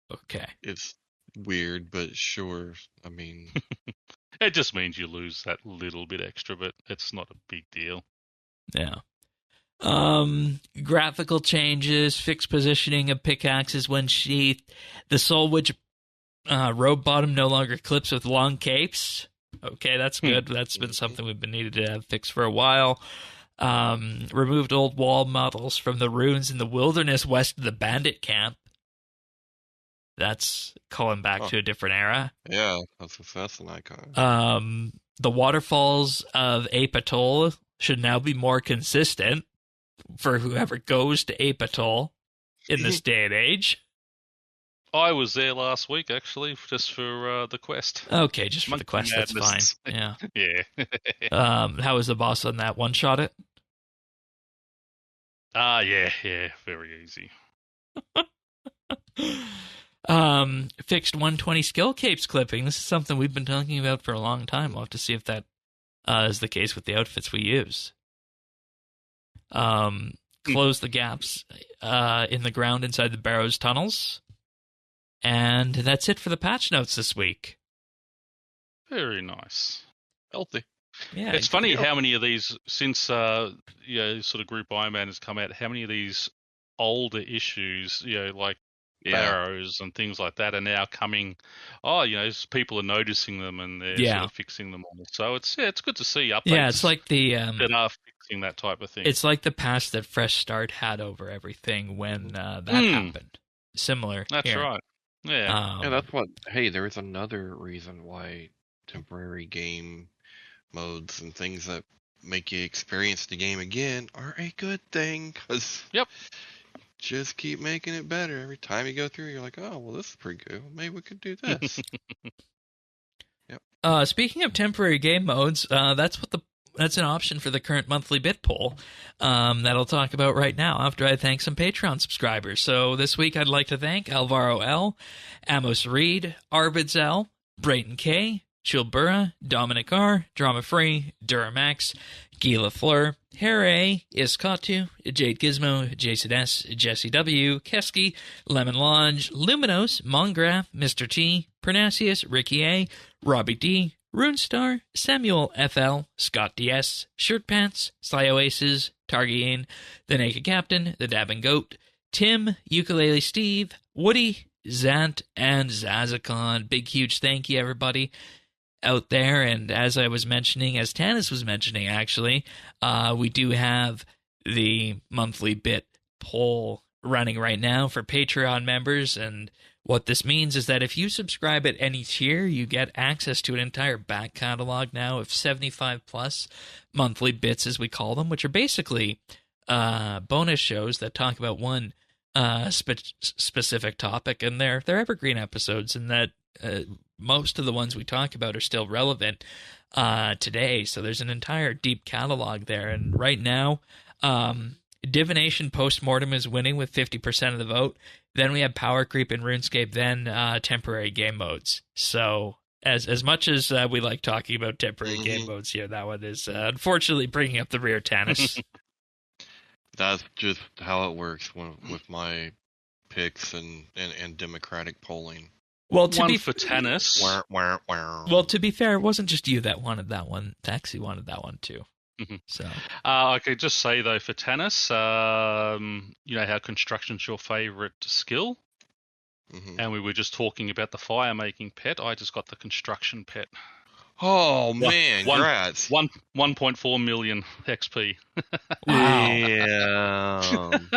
Okay. It's weird, but sure. I mean, it just means you lose that little bit extra, but it's not a big deal. Yeah. Graphical changes, fixed positioning of pickaxes when sheathed. The Soulwitch robe bottom no longer clips with long capes. Okay, that's good. That's been something we've been needed to have fixed for a while. Removed old wall models from the ruins in the wilderness west of the bandit camp. That's calling back to a different era. Yeah, that's an icon. The waterfalls of Ape Atoll should now be more consistent for whoever goes to Ape Atoll in this day and age. I was there last week, actually, just for the quest. Okay, just for the quest, that's fine. Yeah. Yeah. How was the boss on that? One-shot it? Yeah, very easy. Fixed 120 skill capes clipping. This is something we've been talking about for a long time. We'll have to see if that is the case with the outfits we use. Close the gaps in the ground inside the Barrows tunnels. And that's it for the patch notes this week. Very nice. Healthy. Yeah, it's funny how many of these, since sort of Group Ironman has come out, how many of these older issues, like Barrows and things like that, are now coming. People are noticing them and they're sort of fixing them all. So it's good to see updates. Yeah, it's like the that are fixing that type of thing. It's like the pass that Fresh Start had over everything when that happened. Similar. That's here. right. Yeah. And that's what. Hey, there is another reason why temporary game modes and things that make you experience the game again are a good thing. Because just keep making it better. Every time you go through, you're like, oh, well, this is pretty good. Well, maybe we could do this. Speaking of temporary game modes, that's an option for the current monthly bit poll that I'll talk about right now after I thank some Patreon subscribers. So this week I'd like to thank Alvaro L, Amos Reed, Arvids L, Brayton K, Chilbura, Dominic R, Drama Free, Duramax, Gila Fleur, Hare, Iskatu, Jade Gizmo, Jason S, Jesse W, Keski, Lemon Lodge, Luminos, Mongraph, Mr. T, Pernasius, Ricky A, Robbie D, Runestar, Samuel FL, Scott DS, Shirt Pants, Sly Oasis, Targian, The Naked Captain, The Dabbing Goat, Tim, Ukulele Steve, Woody, Zant, and Zazakon. Big, huge thank you, everybody out there. And as I was mentioning, as Tanis was mentioning, actually, we do have the monthly bit poll running right now for Patreon members. And what this means is that if you subscribe at any tier, you get access to an entire back catalog now of 75 plus monthly bits, as we call them, which are basically bonus shows that talk about one specific topic, and they're evergreen episodes, and that most of the ones we talk about are still relevant today. So there's an entire deep catalog there, and right now, Divination Postmortem is winning with 50% of the vote. Then we have Power Creep and RuneScape, then temporary game modes. So as much as we like talking about temporary game modes here, that one is unfortunately bringing up the rear, Tanis. That's just how it works with my picks and democratic polling. Well, for Tanis. Well, to be fair, it wasn't just you that wanted that one. Taxi wanted that one too. Mhm. So I could just say though, for tennis, you know how construction's your favourite skill, and we were just talking about the fire making pet. I just got the construction pet. Oh man, One, congrats! 1.4 million XP. wow. Damn.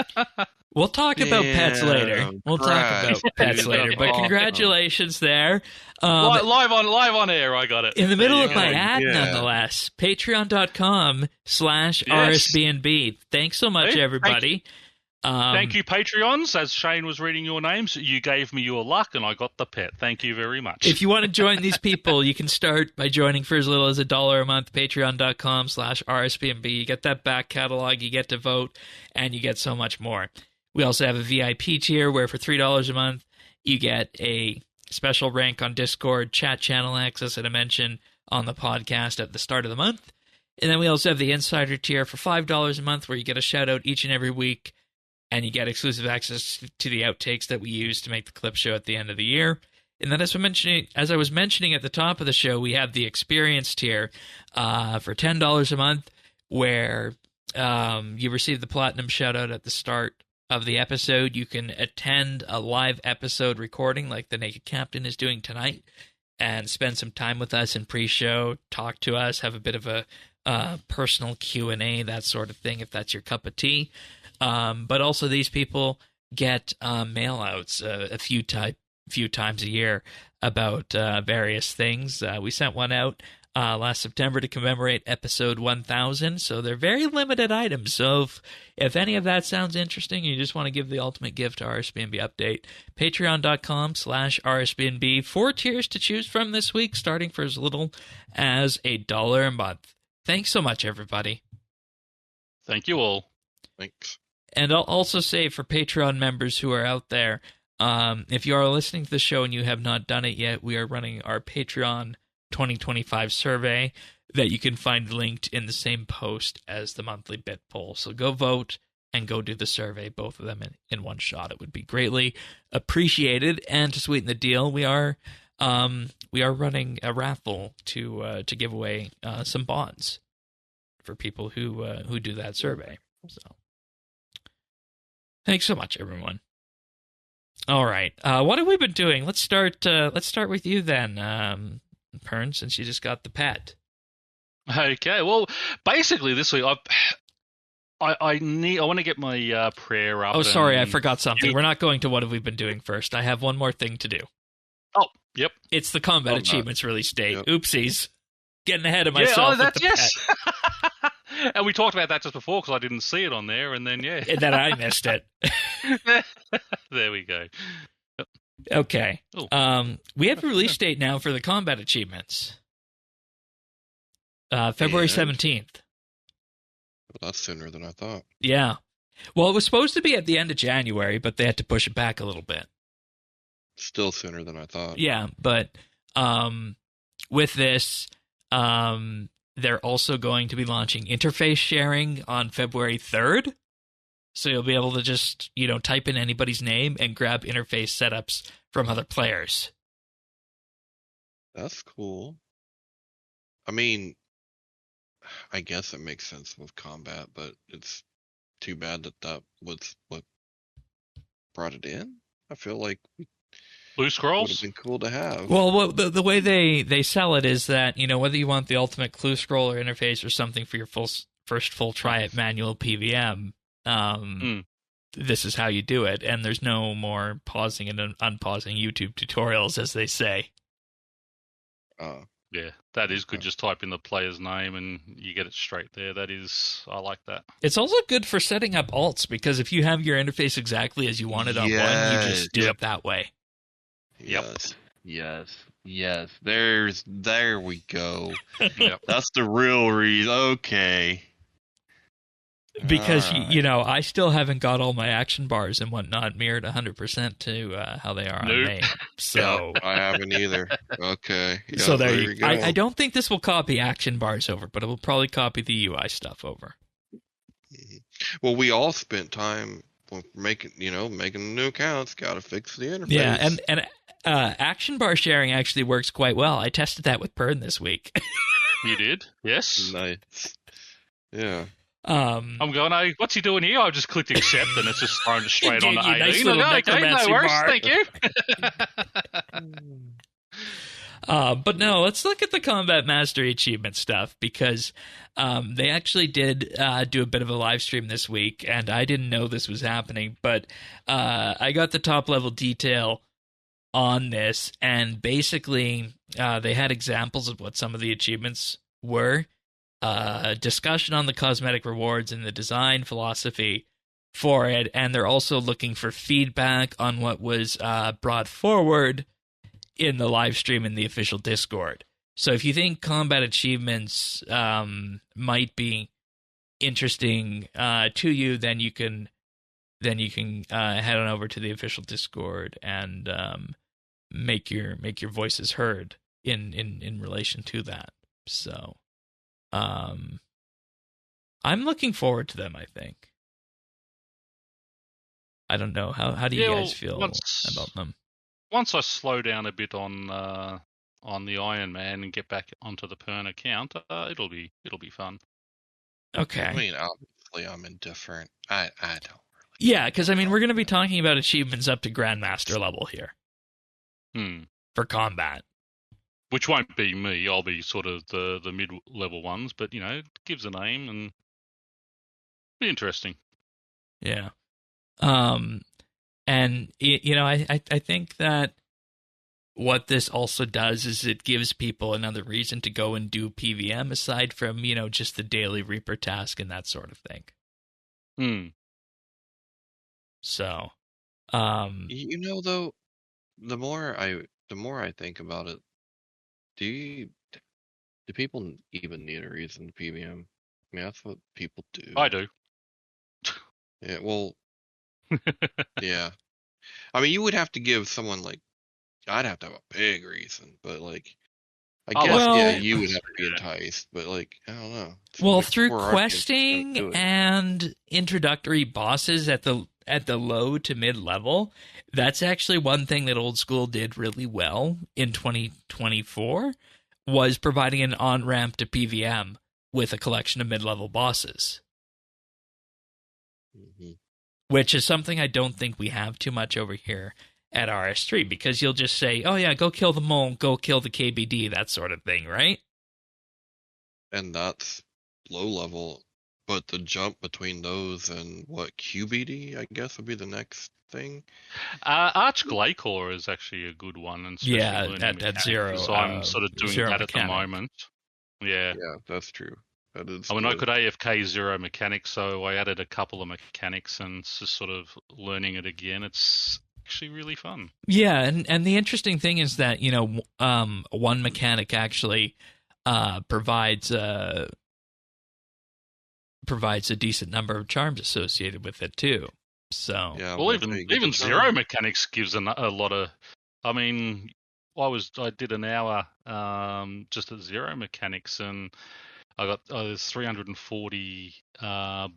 We'll talk about pets later. Damn, We'll talk about congrats, pets dude, later. that's But awesome. congratulations there. Live on air, I got it. In the middle There of you my go. ad, Yeah. nonetheless. Patreon.com/RSBNB. Thanks so much, Hey, everybody. Thank you, Patreons. As Shane was reading your names, you gave me your luck, and I got the pet. Thank you very much. If you want to join these people, you can start by joining for as little as $1 a month. Patreon.com/RSBNB. You get that back catalog, you get to vote, and you get so much more. We also have a VIP tier where for $3 a month, you get a special rank on Discord, chat channel access that I mentioned on the podcast at the start of the month. And then we also have the Insider tier for $5 a month where you get a shout out each and every week and you get exclusive access to the outtakes that we use to make the clip show at the end of the year. And then as I was mentioning at the top of the show, we have the Experience tier for $10 a month where you receive the Platinum shout out at the start of the episode. You can attend a live episode recording like the Naked Captain is doing tonight and spend some time with us in pre-show, talk to us, have a bit of a personal Q&A, that sort of thing, if that's your cup of tea. But also these people get mail-outs a few times a year about various things. We sent one out last September to commemorate episode 1000, so they're very limited items. So if any of that sounds interesting, you just want to give the ultimate gift to RSBNB Update, patreon.com/RSBNB. 4 tiers to choose from this week, starting for as little as $1 a month. Thanks so much, everybody. Thank you all. Thanks. And I'll also say for Patreon members who are out there, if you are listening to the show and you have not done it yet, we are running our Patreon 2025 survey that you can find linked in the same post as the monthly bit poll. So go vote and go do the survey, both of them in one shot. It would be greatly appreciated. And to sweeten the deal, we are running a raffle to give away some bonds for people who do that survey. So thanks so much, everyone. All right, what have we been doing? Let's start with you then. Pern, since you just got the pet. Okay, well, basically this week I want to get my prayer up. Oh, sorry, I forgot something. We're not going to what have we been doing first. I have one more thing to do. Oh, yep. It's the combat achievements release date. Yep. Oopsies, getting ahead of myself. Yeah, with the yes. pet. And we talked about that just before because I didn't see it on there, and then And then I missed it. There we go. Okay. Ooh. We have a release date now for the combat achievements. February 17th. Well, that's sooner than I thought. Yeah. Well, it was supposed to be at the end of January, but they had to push it back a little bit. Still sooner than I thought. Yeah, but with this, they're also going to be launching interface sharing on February 3rd. So you'll be able to just, type in anybody's name and grab interface setups from other players. That's cool. I mean, I guess it makes sense with combat, but it's too bad that was what brought it in. I feel like it Blue would Scrolls? have been cool to have. Well, the way they sell it is that, whether you want the ultimate clue scroller interface or something for your first full try at manual PVM, this is how you do it. And there's no more pausing and unpausing YouTube tutorials, as they say. Yeah, that is good. Just type in the player's name and you get it straight there. I like that. It's also good for setting up alts, because if you have your interface exactly as you want it on one, you just do it that way. Yes. There we go. Yep. That's the real reason. Okay. Because, Alright. I still haven't got all my action bars and whatnot mirrored 100% to how they are on MAME. So, I haven't either. Okay. so there we you go. I don't think this will copy action bars over, but it will probably copy the UI stuff over. Well, we all spent time making new accounts. Got to fix the interface. Yeah, and action bar sharing actually works quite well. I tested that with Pern this week. You did? Yes. Nice. Yeah. I'm going, hey, what's he doing here? I've just clicked accept, and it's just thrown straight on Gave to you a 18. nice I little go, okay, no necromancy worries, bar. thank you. But no, let's look at the combat mastery achievement stuff, because they actually did do a bit of a live stream this week, and I didn't know this was happening, but I got the top level detail on this, and basically they had examples of what some of the achievements were, discussion on the cosmetic rewards and the design philosophy for it, and they're also looking for feedback on what was brought forward in the live stream in the official Discord. So if you think combat achievements might be interesting to you, then you can head on over to the official Discord and make your voices heard in relation to that. So I'm looking forward to them, I think. I don't know, how do you guys feel about them? Once I slow down a bit on the Ironman and get back onto the Pern account, it'll be fun. Okay. I mean, obviously, I'm indifferent. I don't really. Yeah, because I mean, we're going to be talking about achievements up to Grandmaster level here for combat. Which won't be me. I'll be sort of the mid-level ones, but it gives a name and be interesting. Yeah. And I think that what this also does is it gives people another reason to go and do PVM aside from, just the daily Reaper task and that sort of thing. So, though, the more I think about it, do people even need a reason to PVM? I mean, that's what people do. I do. Yeah, well, yeah. I mean, you would have to give someone I'd have to have a big reason, but I guess you would have to be enticed, but I don't know. Well, through questing and introductory bosses at the low to mid level, that's actually one thing that Old School did really well in 2024, was providing an on-ramp to PVM with a collection of mid-level bosses. Which is something I don't think we have too much over here at RS3, because you'll just say, oh yeah, go kill the mole, go kill the KBD, that sort of thing, right? And that's low level, but the jump between those and QBD, I guess, would be the next thing. Arch Glaycore is actually a good one, and at zero. So I'm sort of doing that mechanic. At the moment. Yeah, that's true. That is. I mean, I could AFK zero mechanics, so I added a couple of mechanics and just sort of learning it again. It's actually really fun. Yeah, and the interesting thing is that one mechanic actually provides a decent number of charms associated with it too. So yeah, well, even zero mechanics gives a lot of. I mean, I did an hour just at zero mechanics, and I got there's 340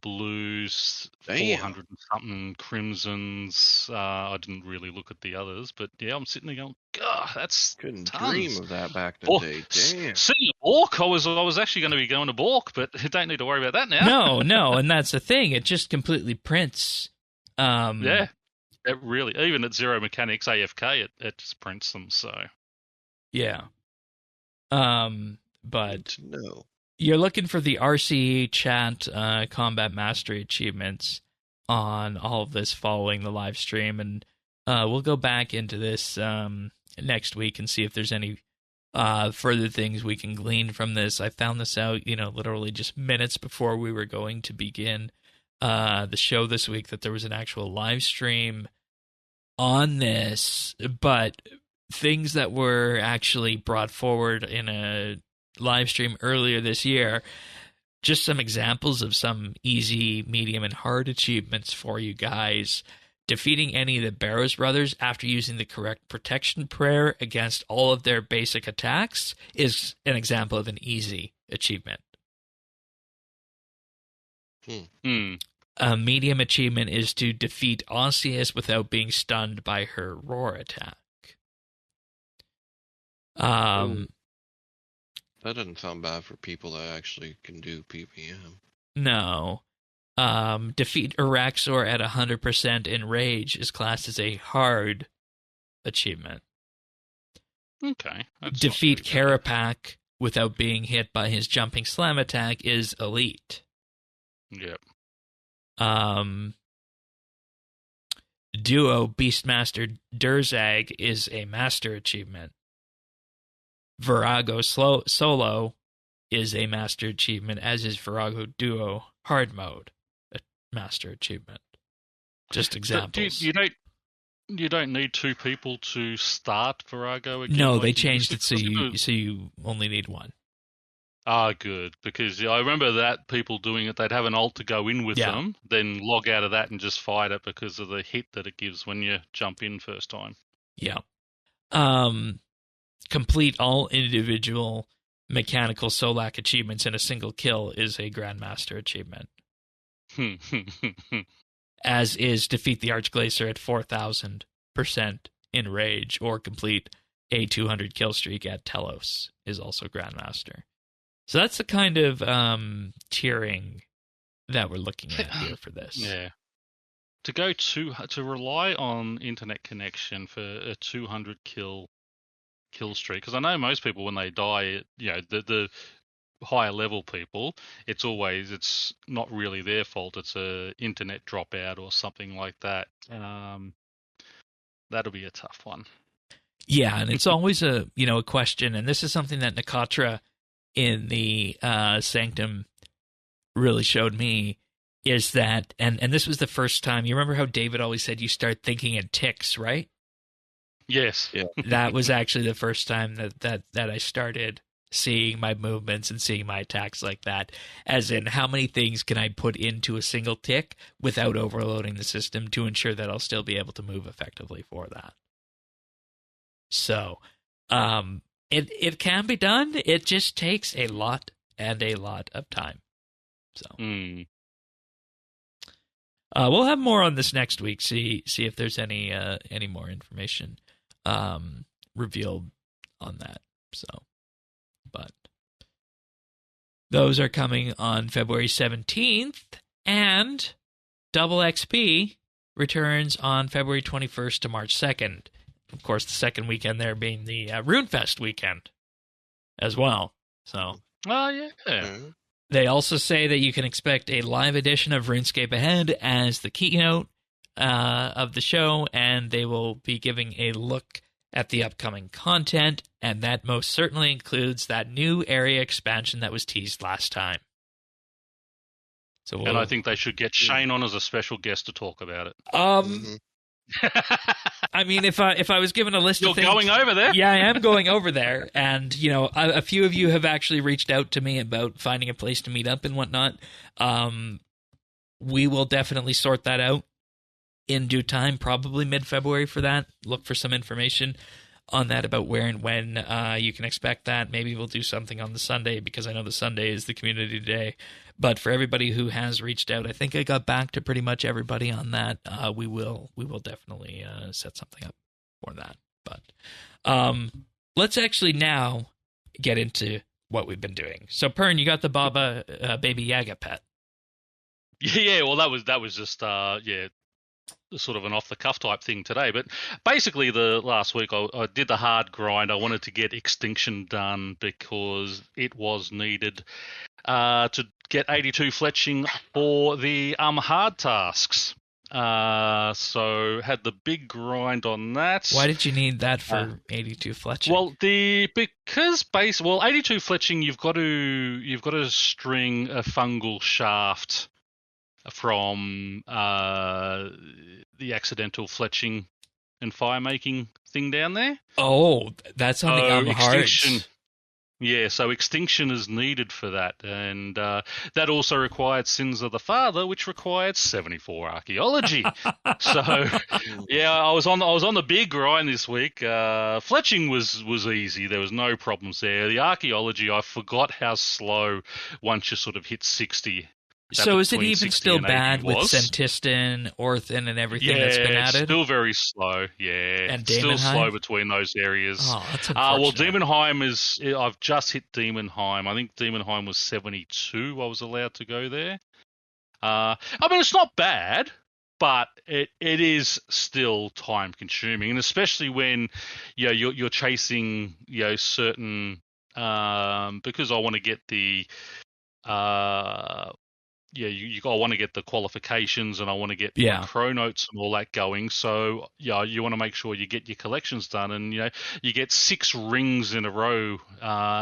blues, 400 and something crimsons. I didn't really look at the others, but yeah, I'm sitting there going, God, that's couldn't tons. dream of that back in the day. Damn. See, Bork, I was actually going to be going to Bork, but I don't need to worry about that now. No, and that's the thing. It just completely prints. Yeah, it really. Even at zero mechanics AFK, it just prints them. So yeah. But no. You're looking for the RCE chat combat mastery achievements on all of this following the live stream, and we'll go back into this next week and see if there's any further things we can glean from this. I found this out, literally just minutes before we were going to begin the show this week, that there was an actual live stream on this, but things that were actually brought forward in a live stream earlier this year, just some examples of some easy, medium, and hard achievements for you guys. Defeating any of the Barrows brothers after using the correct protection prayer against all of their basic attacks is an example of an easy achievement. A medium achievement is to defeat Osseous without being stunned by her roar attack. That doesn't sound bad for people that actually can do PVM. No. Defeat Araxor at 100% in Rage is classed as a hard achievement. Okay. That's Defeat not too bad. Carapac without being hit by his jumping slam attack is elite. Yep. Duo Beastmaster Durzag is a master achievement. Virago Solo is a master achievement, as is Virago Duo Hard Mode, a master achievement. Just examples. You don't need two people to start Virago again. No, like they you changed used it to? so you only need one. Ah, good. Because I remember that people doing it, they'd have an ult to go in with them, then log out of that and just fight it because of the hit that it gives when you jump in first time. Yeah. Complete all individual mechanical Solak achievements in a single kill is a Grandmaster achievement. As is defeat the Archglacier at 4,000% in Rage, or complete a 200 kill streak at Telos is also Grandmaster. So that's the kind of tiering that we're looking at here for this. Yeah. To rely on internet connection for a 200 kill streak, because I know most people when they die, the higher level people, it's not really their fault. It's a internet dropout or something like that. That'll be a tough one. Yeah, and it's always a question, and this is something that Nakatra in the Sanctum really showed me, is that, and this was the first time, you remember how David always said you start thinking in ticks, right? Yes. Yeah. That was actually the first time that I started seeing my movements and seeing my attacks like that, as in how many things can I put into a single tick without overloading the system to ensure that I'll still be able to move effectively for that. So, it can be done. It just takes a lot of time. So, we'll have more on this next week. See if there's any more information revealed on that. So, but those are coming on February 17th, and Double XP returns on February 21st to March 2nd. Of course, the second weekend there being the RuneFest weekend as well. So, yeah. They also say that you can expect a live edition of RuneScape ahead as the keynote of the show, and they will be giving a look at the upcoming content, and that most certainly includes that new area expansion that was teased last time. So and I think they should get Shane on as a special guest to talk about it. I mean, if I was given a list of things... You're going over there? Yeah, I am going over there. And, a few of you have actually reached out to me about finding a place to meet up and whatnot. We will definitely sort that out in due time, probably mid-February for that. Look for some information on that about where and when you can expect that. Maybe we'll do something on the Sunday, because I know the Sunday is the community day. But for everybody who has reached out, I think I got back to pretty much everybody on that. We will definitely set something up for that. But let's actually now get into what we've been doing. So, Pern, you got the Baba Baby Yaga pet. Yeah, well, that was just sort of an off-the-cuff type thing today. But basically, the last week I did the hard grind. I wanted to get Extinction done because it was needed to get 82 fletching for the hard tasks. So had the big grind on that. Why did you need that for 82 fletching? Well, 82 fletching, you've got to string a fungal shaft from the accidental fletching and fire making thing down there. Oh, that's on the Extinction. Yeah, so Extinction is needed for that, and that also required Sins of the Father, which required 74 archaeology. So, yeah, I was on the big grind this week. Fletching was easy; there was no problems there. The archaeology, I forgot how slow once you sort of hit 60 So is it between even 60 still and 80 bad with was. Centistan, Orthin, and everything that's been Yeah, it's added? still very slow. Yeah, And still slow Daemonheim? between those areas. Oh, that's Well, unfortunate. Demonheim is. I've just hit Demonheim. I think Demonheim was 72. I was allowed to go there. I mean, it's not bad, but it is still time consuming, and especially when you're chasing certain because I want to get the I want to get the qualifications and I want to get my Yeah. chronotes and all that going. So you want to make sure you get your collections done, and you get 6 rings in a row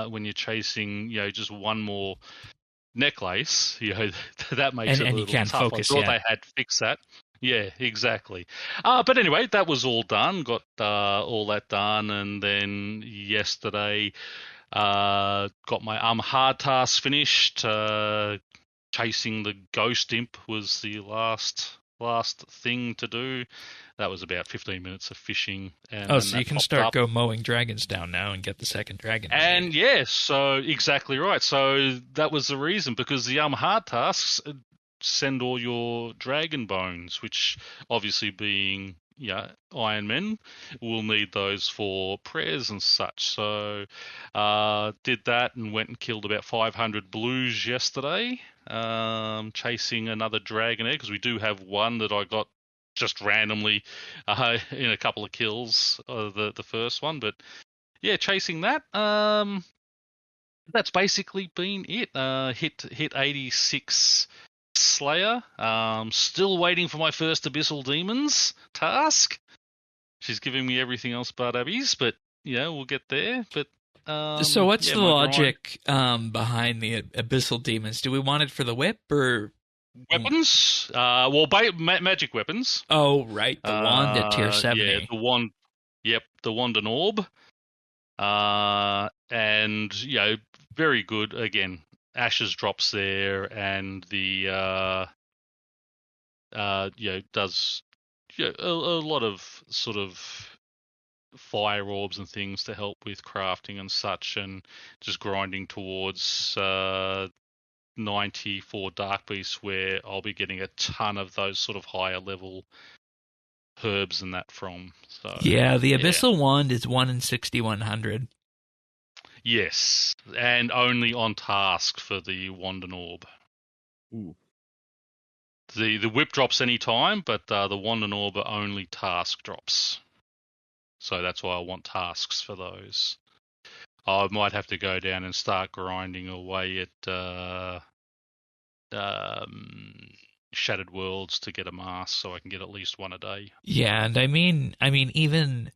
when you're chasing just one more necklace. That makes it a And you little can't tough. I focus thought yet. they had fixed that. Yeah, exactly. But anyway, that was all done. Got all that done, and then yesterday got my hard task finished. Chasing the ghost imp was the last thing to do. That was about 15 minutes of fishing, and Oh, then so you that can popped start up. go mowing dragons down now and get the second dragon you And need. yeah, so exactly right. So that was the reason, because the hard tasks send all your dragon bones, which obviously being ironmen will need those for prayers and such. So did that and went and killed about 500 blues yesterday, chasing another dragon egg, because we do have one that I got just randomly in a couple of kills, the first one. But yeah, chasing that. That's basically been it. Hit 86 Slayer. Still waiting for my first Abyssal Demons task. She's giving me everything else but Abby's, but we'll get there. But So what's yeah, the my grind. logic behind the abyssal demons? Do we want it for the whip or? Weapons. Magic weapons. Oh, right, the wand at tier Yeah, 70. the wand. Yep, the wand and orb. And very good again. Ashes drops there, and the does a lot of sort of fire orbs and things to help with crafting and such, and just grinding towards 90 for Dark Beast, where I'll be getting a ton of those sort of higher level herbs and that from. So Yeah, the yeah. abyssal wand is 1 in 6,100. Yes, and only on task for the wand and orb. Ooh. The whip drops any time, but the wand and orb are only task drops. So that's why I want tasks for those. I might have to go down and start grinding away at Shattered Worlds to get a mask, so I can get at least one a day. Yeah, and I mean, even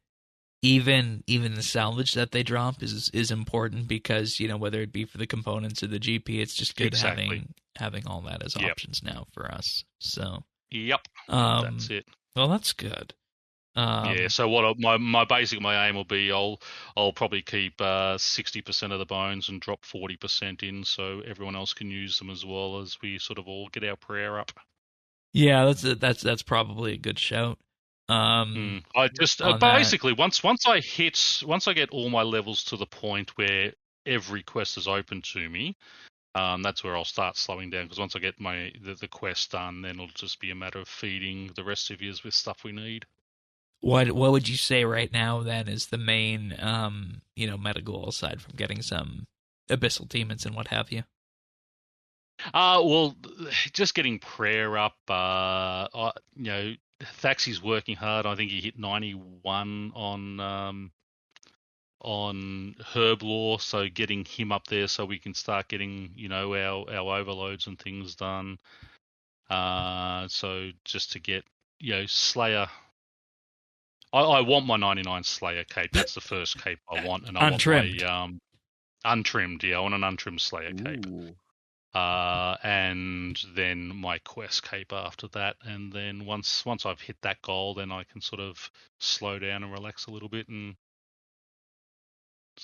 the salvage that they drop is important because whether it be for the components or the GP, it's just good Exactly. having all that as options now for us. So Yep, um, that's it. well, that's good. Yeah. So what my aim will be, I'll probably keep 60% of the bones and drop 40% in, so everyone else can use them as well, as we sort of all get our prayer up. Yeah, that's probably a good shout. I just On that. basically once I get all my levels to the point where every quest is open to me, that's where I'll start slowing down, because once I get the quest done, then it'll just be a matter of feeding the rest of yous with stuff we need. What would you say right now then is the main meta goal aside from getting some abyssal demons and what have you? Well, just getting prayer up. Thaxie's working hard. I think he hit 91 on herb lore, so getting him up there so we can start getting our overloads and things done. So just to get Slayer. I want my 99 Slayer cape. That's the first cape I want, and I Untrimmed. want my untrimmed. Yeah, I want an untrimmed Slayer cape. Ooh. And then my quest cape after that, and then once I've hit that goal, then I can sort of slow down and relax a little bit and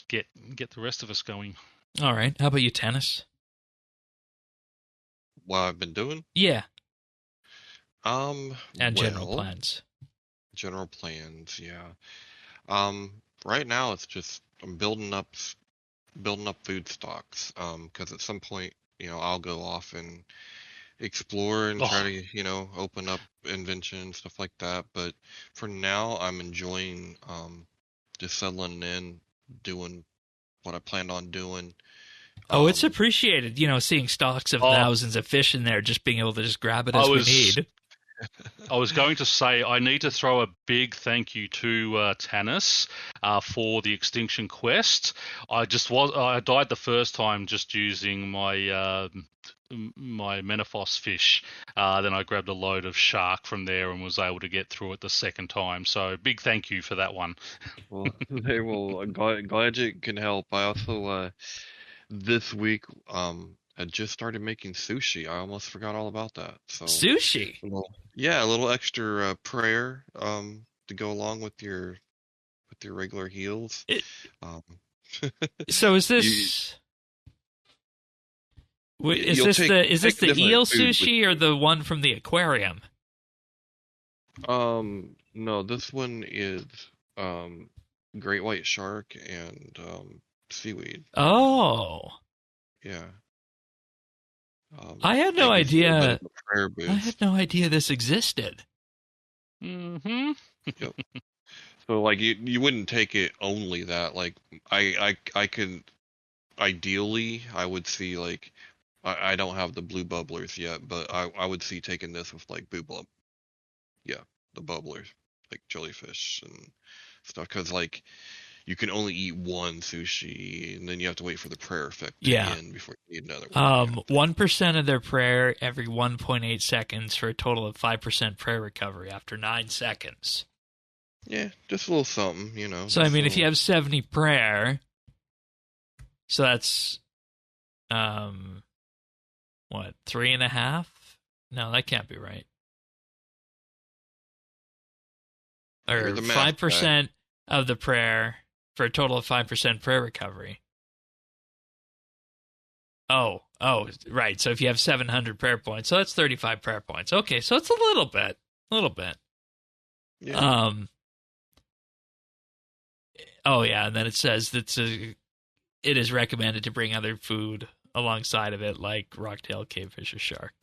get the rest of us going. All right. How about you, Tennis? What I've been doing? Yeah. And General plans. General plans, yeah. Right now it's just I'm building up food stocks. Because at some point, I'll go off and explore and try Oh, to, open up invention and stuff like that. But for now, I'm enjoying just settling in, doing what I planned on doing. Oh, it's Um, appreciated, seeing stocks of oh, thousands of fish in there, just being able to just grab it I as we was need. I was going to say I need to throw a big thank you to Tanis for the Extinction Quest. I died the first time just using my Menaphos fish. Then I grabbed a load of shark from there and was able to get through it the second time. So big thank you for that one. well, they will. Glad you can help. I also this week I just started making sushi. I almost forgot all about that. So Sushi. yeah, a little extra prayer to go along with your regular heals. It, Um, so is you this is you'll this the is this take the different eel food with sushi or the one from the aquarium? no, this one is um great white shark and seaweed. Oh, Yeah. I had It no gives you a bit of idea. a prayer I had boost. no idea this existed. Mm-hmm. Yep. So like you wouldn't take it only that. Like I could ideally I would see like I don't have the blue bubblers yet, but I would see taking this with like yeah, the bubblers, like jellyfish and stuff. Because like you can only eat one sushi, and then you have to wait for the prayer effect to Yeah. end before you eat another one, kind of thing. 1% of their prayer every 1.8 seconds for a total of 5% prayer recovery after 9 seconds. Yeah, just a little something, So I just a mean, if you little. have 70 prayer, so that's what, 3.5? No, that can't be right. You're Or the math guy. 5% of the prayer for a total of 5% prayer recovery. Oh, right. So if you have 700 prayer points, so that's 35 prayer points. Okay, so it's a little bit. Yeah. Oh yeah, and then it says that it is recommended to bring other food alongside of it, like rocktail, cavefish, or shark.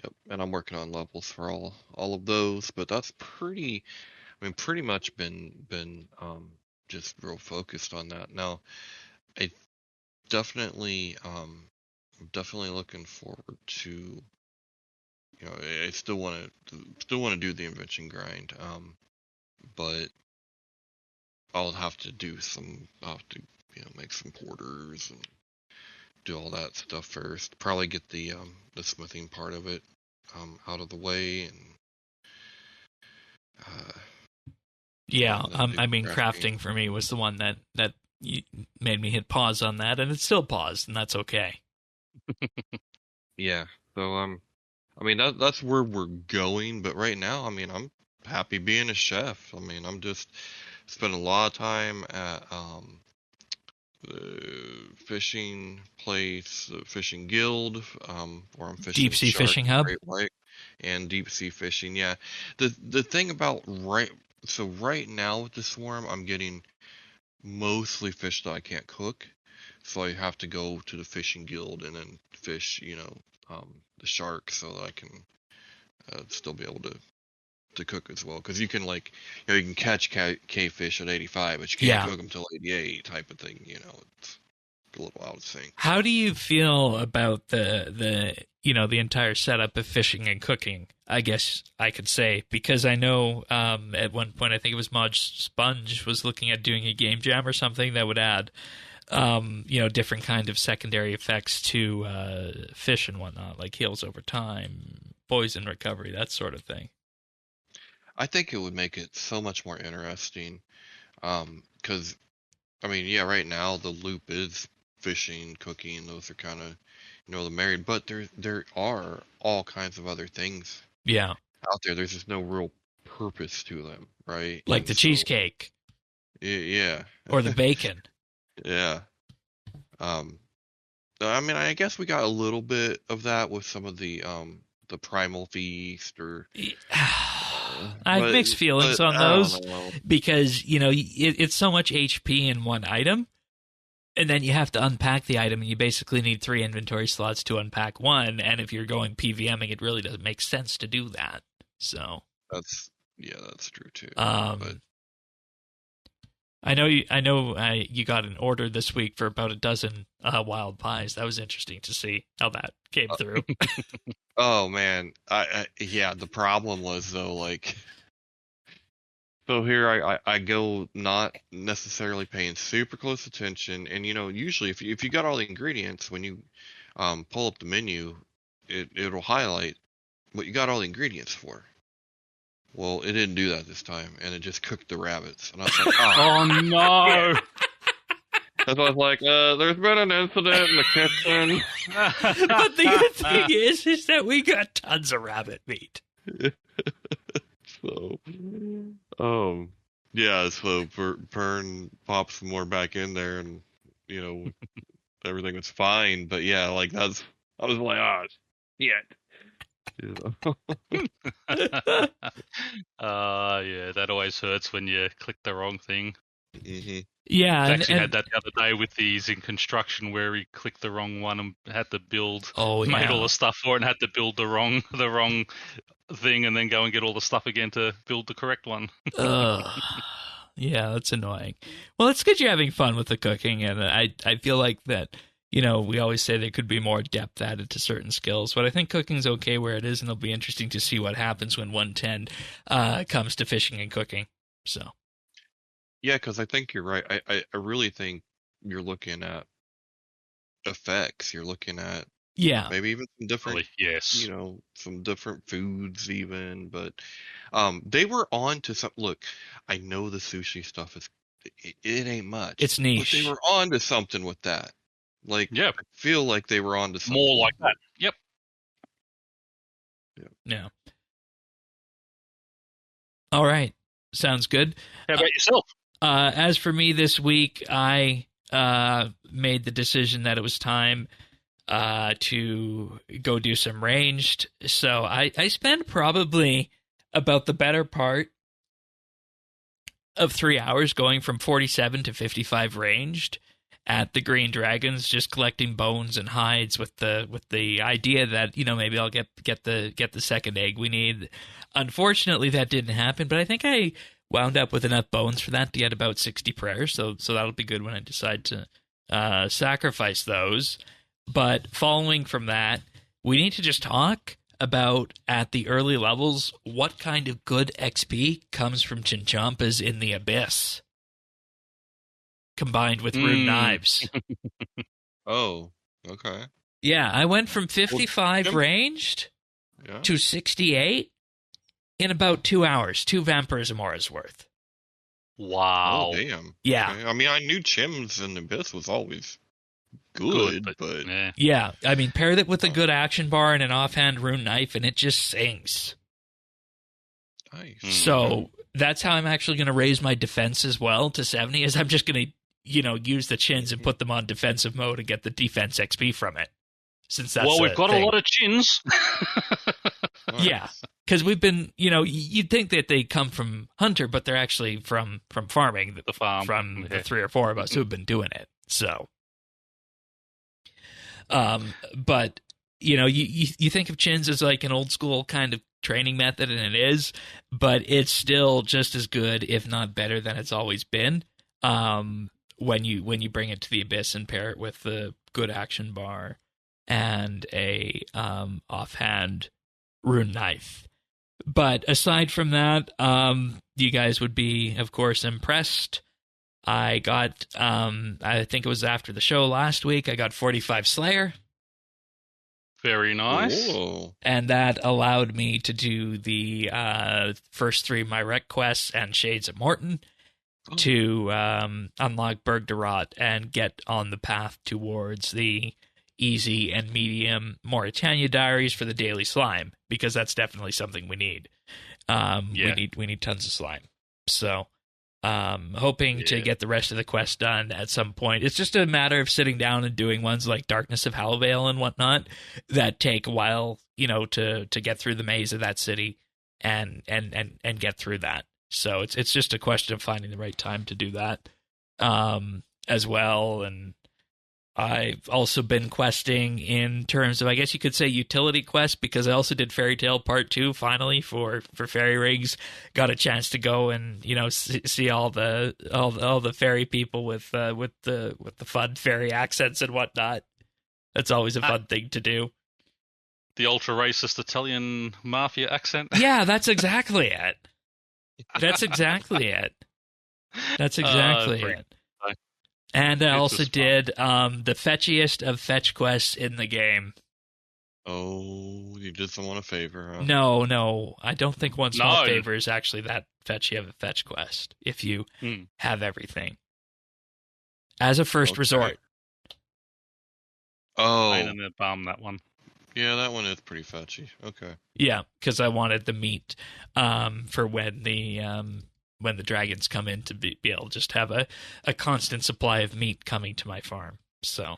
Yep. And I'm working on levels for all of those, but that's pretty much been just real focused on that. Now, I definitely I'm definitely looking forward to, I still want to do the invention grind. But I'll have to, make some porters and do all that stuff first. Probably get the smithing part of it out of the way, and uh Yeah, then do I mean, crafting. crafting for me was the one that made me hit pause on that, and it's still paused, and that's okay. Yeah. So I mean that's where we're going, but right now, I mean, I'm happy being a chef. I mean, I'm just spending a lot of time at the fishing place, the fishing guild, where I'm Deep fishing sea shark fishing and hub. great white and deep sea fishing. Yeah. The thing about right now with the swarm, I'm getting mostly fish that I can't cook. So I have to go to the fishing guild and then fish, the shark so that I can still be able to cook as well. Because you can you can catch cavefish at 85, but you can't Yeah. cook them till 88 type of thing. It's a little out of sync. How do you feel about the entire setup of fishing and cooking? I guess I could say, because I know at one point I think it was Mod Sponge was looking at doing a game jam or something that would add different kind of secondary effects to fish and whatnot, like heals over time, poison recovery, that sort of thing. I think it would make it so much more interesting. Because I mean, yeah, right now the loop is fishing, cooking. Those are kind of, the married. But there are all kinds of other things Yeah, out there. There's just no real purpose to them, right? like And the so, cheesecake yeah, or the bacon. yeah. Um, I mean, I guess we got a little bit of that with some of the primal feast or, I have but mixed feelings on I those don't know. because it's so much HP in one item And then you have to unpack the item, and you basically need 3 inventory slots to unpack one. And if you're going PVMing, it really doesn't make sense to do that. So That's true too. I know you got an order this week for about a dozen wild pies. That was interesting to see how that came through. Oh man, the problem was though, like, so here I go not necessarily paying super close attention, and usually if you got all the ingredients, when you pull up the menu, it'll highlight what you got all the ingredients for. Well, it didn't do that this time, and it just cooked the rabbits, and I was like, oh no. That's why I was like, there's been an incident in the kitchen. But the good thing is that we got tons of rabbit meat. So, so Vern pops some more back in there, and everything was fine. But yeah, like I was like, oh shit. Yeah, that always hurts when you click the wrong thing. Mm-hmm. Yeah, I actually had that the other day with these in construction where he clicked the wrong one and had to build. Made all the stuff for it and had to build the wrong thing and then go and get all the stuff again to build the correct one. Yeah, that's annoying. Well, it's good you're having fun with the cooking, and I feel like that. We always say there could be more depth added to certain skills, but I think cooking's okay where it is, and it'll be interesting to see what happens when 110 comes to fishing and cooking. So. Yeah, because I think you're right. I really think you're looking at effects. You're looking at maybe even some different, some different foods even. But they were on to some. Look, I know the sushi stuff it ain't much. It's niche. But they were on to something with that. Like, I feel like they were on to something more like that. Yep. Yeah. All right. Sounds good. How about yourself? As for me this week, I made the decision that it was time to go do some ranged. So I spent probably about the better part of 3 hours going from 47 to 55 ranged at the Green Dragons, just collecting bones and hides with the idea that maybe I'll get the second egg we need. Unfortunately, that didn't happen, but I think I wound up with enough bones for that to get about 60 prayers, so that'll be good when I decide to sacrifice those. But following from that, we need to just talk about, at the early levels, what kind of good XP comes from Chinchompas in the Abyss, combined with rune knives. Oh, okay. Yeah, I went from 55 ranged to 68 in about 2 hours, 2 Vampirismora's worth. Wow. Oh, damn. Yeah. Okay. I mean, I knew Chim's in the Abyss was always good, but... Yeah, I mean, pair that with a good action bar and an offhand rune knife, and it just sings. Nice. So that's how I'm actually going to raise my defense as well to 70, is I'm just going to, use the chins and put them on defensive mode and get the defense XP from it. Since that's we've got a lot of chins. Yeah, because we've been, you'd think that they come from Hunter, but they're actually from farming, the farm, from the 3 or 4 of us who've been doing it. So, but you think of chins as like an old school kind of training method, and it is, but it's still just as good, if not better, than it's always been. When you bring it to the Abyss and pair it with the good action bar and a offhand rune knife. But aside from that, you guys would be, of course, impressed. I got, I think it was after the show last week, I got 45 Slayer. Very nice. Ooh. And that allowed me to do the first 3 Myrek quests and Shades of Morton to unlock Berg de Rot and get on the path towards the easy and medium Mauritania diaries for the daily slime, because that's definitely something we need. We need tons of slime. So hoping to get the rest of the quest done at some point. It's just a matter of sitting down and doing ones like Darkness of Halvale and whatnot that take a while, to get through the maze of that city and get through that. So it's just a question of finding the right time to do that as well. And I've also been questing in terms of, I guess you could say, utility quest, because I also did Fairy Tale Part 2 finally for Fairy Rings. Got a chance to go and, see all the fairy people with the fun fairy accents and whatnot. That's always a fun thing to do. The ultra racist Italian mafia accent. Yeah, that's exactly it. That's exactly it. And I also did the fetchiest of fetch quests in the game. Oh, you did someone a favor, huh? No, I don't think one small favor is actually that fetchy of a fetch quest if you have everything. As a first resort. Oh. Pain in the bum, that one. Yeah, that one is pretty fetchy. Okay. Yeah, because I wanted the meat for when the dragons come in to be able to just have a constant supply of meat coming to my farm. So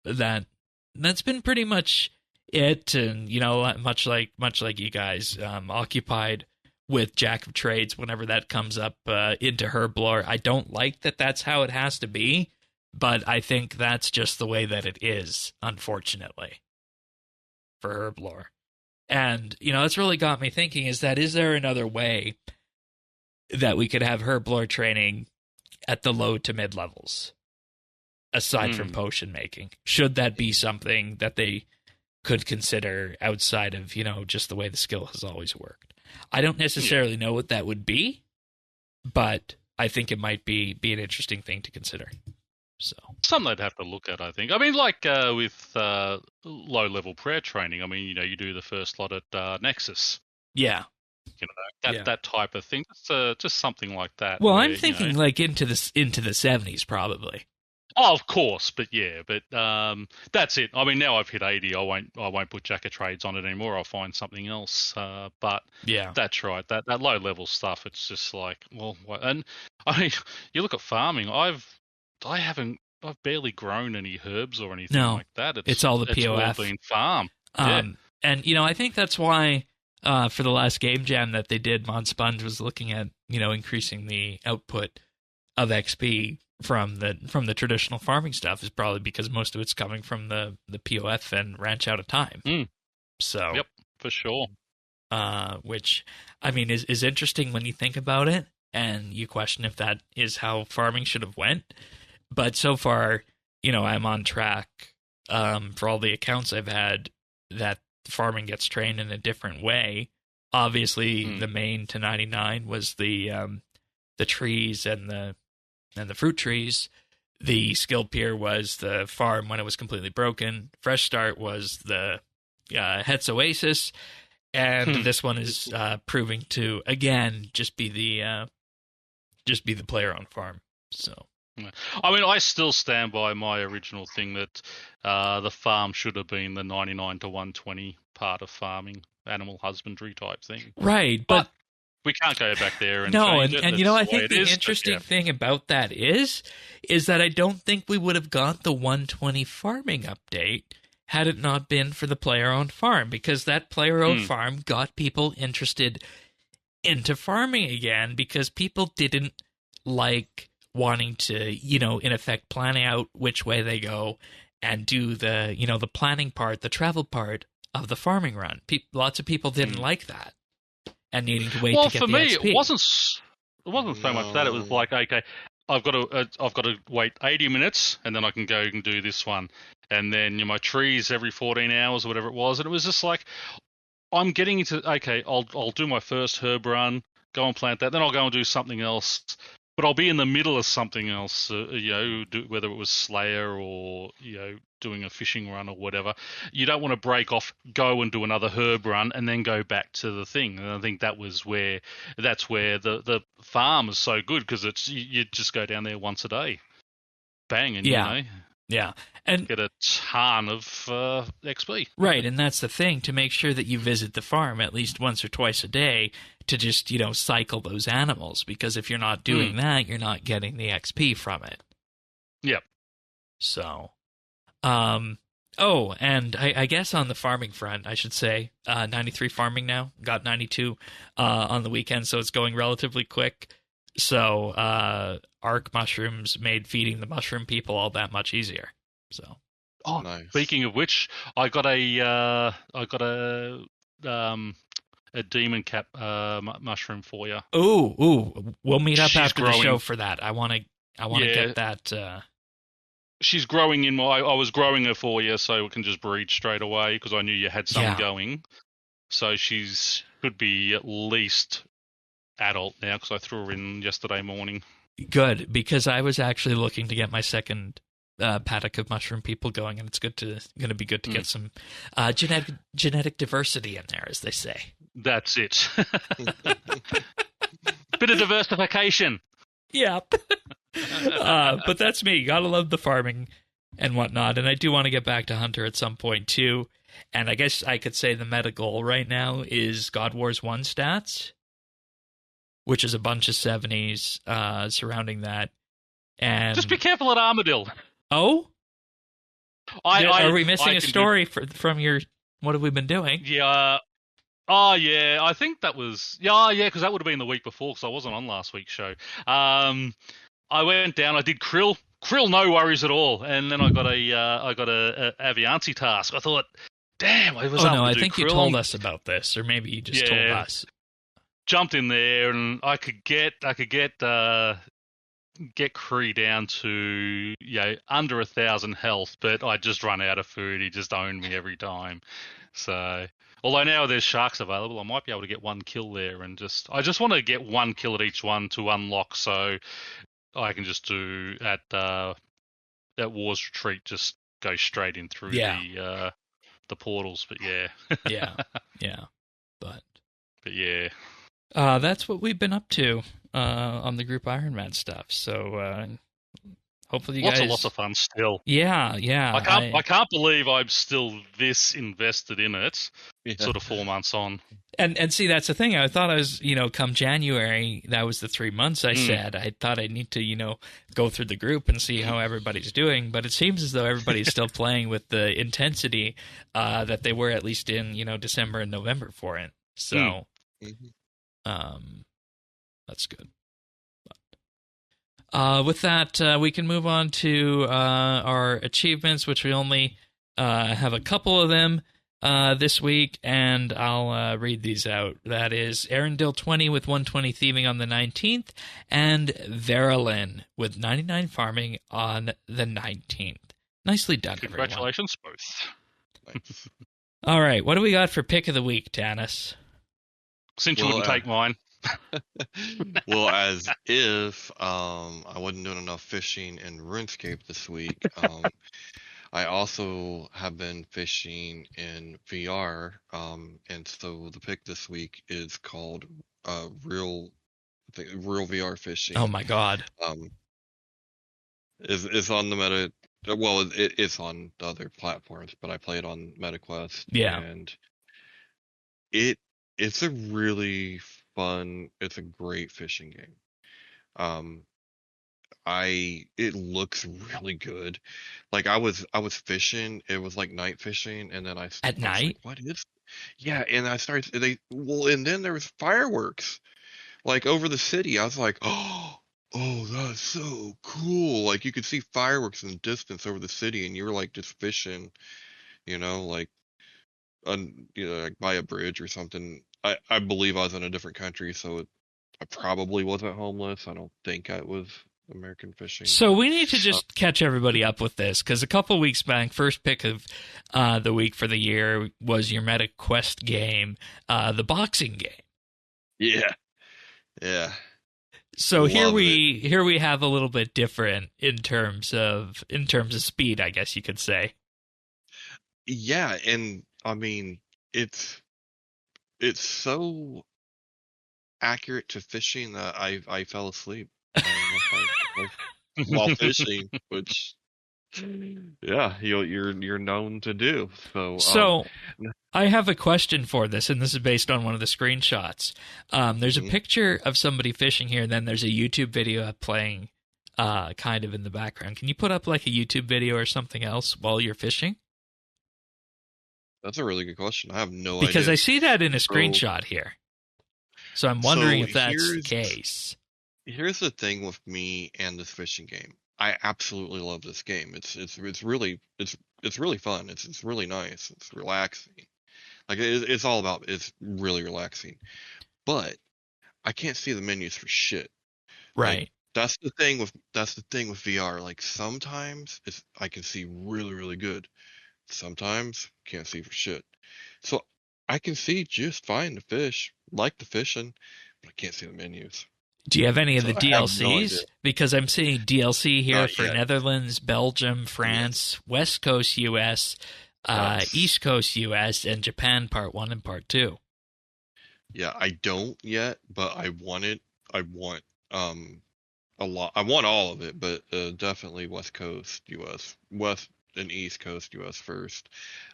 that's been pretty much it. And, much like you guys, occupied with Jack of Trades whenever that comes up into Herblore. I don't like that that's how it has to be, but I think that's just the way that it is, unfortunately, for Herblore. And, it's really got me thinking, is there another way that we could have Herblore training at the low to mid levels, aside from potion making? Should that be something that they could consider outside of, just the way the skill has always worked? I don't necessarily know what that would be, but I think it might be an interesting thing to consider. So something they'd have to look at, I think. I mean, like with low-level prayer training, I mean, you do the first lot at Nexus. Yeah. That type of thing. Just something like that. Well, I'm thinking like into the 70s, probably. Oh, of course, but that's it. I mean, now I've hit 80. I won't put Jack of Trades on it anymore. I'll find something else. But yeah, that's right. That low level stuff. It's just like, well, and I mean, you look at farming. I've barely grown any herbs or anything like that. It's all the POF. It's all been farm. And I think that's why for the last game jam that they did, Mod Sponge was looking at increasing the output of XP from the traditional farming stuff, is probably because most of it's coming from the POF and Ranch Out of Time. So yep, for sure. Which, I mean, is interesting when you think about it, and you question if that is how farming should have went. But so far, I'm on track for all the accounts I've had that farming gets trained in a different way. Obviously, the main to 99 was the trees and the fruit trees. The skill pier was the farm when it was completely broken. Fresh Start was the Het's Oasis, and this one is proving to again just be the player-owned farm. So, I mean, I still stand by my original thing that the farm should have been the 99 to 120 part of farming, animal husbandry type thing. Right, but we can't go back there and change it. And I think the interesting thing about that is that I don't think we would have got the 120 farming update had it not been for the player-owned farm, because that player-owned farm got people interested into farming again, because people didn't like wanting to, in effect, plan out which way they go and do the, the planning part, the travel part of the farming run. Lots of people didn't like that. And needing to wait to get the XP. Well, for me, it wasn't so much that. It was like, okay, I've got to wait 80 minutes, and then I can go and do this one, and then my trees every 14 hours or whatever it was, and it was just like, I'm getting into, okay, I'll do my first herb run, go and plant that, then I'll go and do something else. But I'll be in the middle of something else, whether it was Slayer or, doing a fishing run or whatever. You don't want to break off, go and do another herb run, and then go back to the thing. And I think that's where the farm is so good, because you just go down there once a day. Bang, and and get a ton of XP. Right, and that's the thing, to make sure that you visit the farm at least once or twice a day to just, cycle those animals, because if you're not doing that, you're not getting the XP from it. Yep. So, and I guess on the farming front, I should say, 93 farming now, got 92 on the weekend, so it's going relatively quick. So arc mushrooms made feeding the mushroom people all that much easier. So Oh, Nice. speaking of which, I got a demon cap mushroom for you. ooh, we'll meet up She's after the growing. show for that. I want to Yeah. get that. She's growing in my. I was growing her for you, so we can just breed straight away because I knew you had some Yeah. going. So she's should be at least adult now because I threw her in yesterday morning. Good, because I was actually looking to get my second paddock of mushroom people going, and it's going to be good to get some genetic diversity in there, as they say. That's it. Bit of diversification. Yep. But that's me. Gotta love the farming and whatnot, and I do want to get back to Hunter at some point too. And I guess I could say the meta goal right now is God Wars 1 stats, which is a bunch of 70s surrounding that. And Just be careful at Armadillo. oh, are we missing I a can story from your? What have we been doing? Yeah. Oh, yeah. I think that was... Yeah, because that would have been the week before because I wasn't on last week's show. I went down. I did krill. Krill, no worries at all. And then I got a Avianci task. I thought, damn, I was able to I do think you krill. told us about this, or maybe you just told us. Jumped in there, and I could get Cree down to under 1,000 health, but I just run out of food. He just owned me every time. So, although now there's sharks available, I might be able to get one kill there, and I just want to get one kill at each one to unlock, so I can just do at War's Retreat, just go straight in through the portals. But but yeah. That's what we've been up to on the group Ironman stuff. So hopefully you guys... Lots of fun still. Yeah. I can't believe I'm still this invested in it. Yeah. Sort of 4 months on. And see, that's the thing. I thought I was, come January, that was the 3 months I said. I thought I need to, go through the group and see how everybody's doing. But it seems as though everybody's still playing with the intensity that they were at least in, December and November for it. So, that's good. With that, we can move on to our achievements, which we only have a couple of them this week, and I'll read these out. That is Arendelle 20 with 120 thieving on the 19th, and Verilyn with 99 farming on the 19th. Nicely done, Congratulations, both. Nice. All right, what do we got for pick of the week, Tanis? Since you wouldn't take mine. Well, as if I wasn't doing enough fishing in RuneScape this week, I also have been fishing in VR, and so the pick this week is called real VR fishing. Oh my god! Is on the Meta. Well, it is on the other platforms, but I play it on MetaQuest. Yeah, and it's a really fun. It's a great fishing game. It looks really good. Like I was fishing. It was like night fishing, and then at night. Like, what is? Yeah, and I started. And then there was fireworks, like over the city. I was like, oh, that's so cool. Like you could see fireworks in the distance over the city, and you were like just fishing, like like by a bridge or something. I believe I was in a different country, so I probably wasn't homeless. I don't think I was American fishing. So we need to just catch everybody up with this, because a couple of weeks back, first pick of the week for the year was your MetaQuest game, the boxing game. Yeah. So here we have a little bit different in terms of speed, I guess you could say. Yeah, and I mean it's so accurate to fishing that I fell asleep while fishing, which you're known to do. So I have a question for this, and this is based on one of the screenshots. There's a picture of somebody fishing here, and then there's a YouTube video playing kind of in the background. Can you put up like a YouTube video or something else while you're fishing? That's a really good question. I have no idea. Because I see that in a screenshot here. So I'm wondering if that's the case. here's the thing with me and this fishing game. I absolutely love this game. It's really fun. It's really nice. It's relaxing. Like it's all about it's really relaxing. But I can't see the menus for shit. Like Right. that's the thing with VR. Like sometimes I can see really good. Sometimes can't see for shit. So I can see just fine the fish, like the fishing, but I can't see the menus. Do you have any of So the I have no idea. DLCs? Because I'm seeing DLC here Not for yet. Netherlands, Belgium, Yeah. France, West Coast US, That's East Coast US, and Japan Part 1 and Part 2. yeah, I don't yet, but I want it. I want a lot. I want all of it, but definitely West Coast US, West and East Coast US first.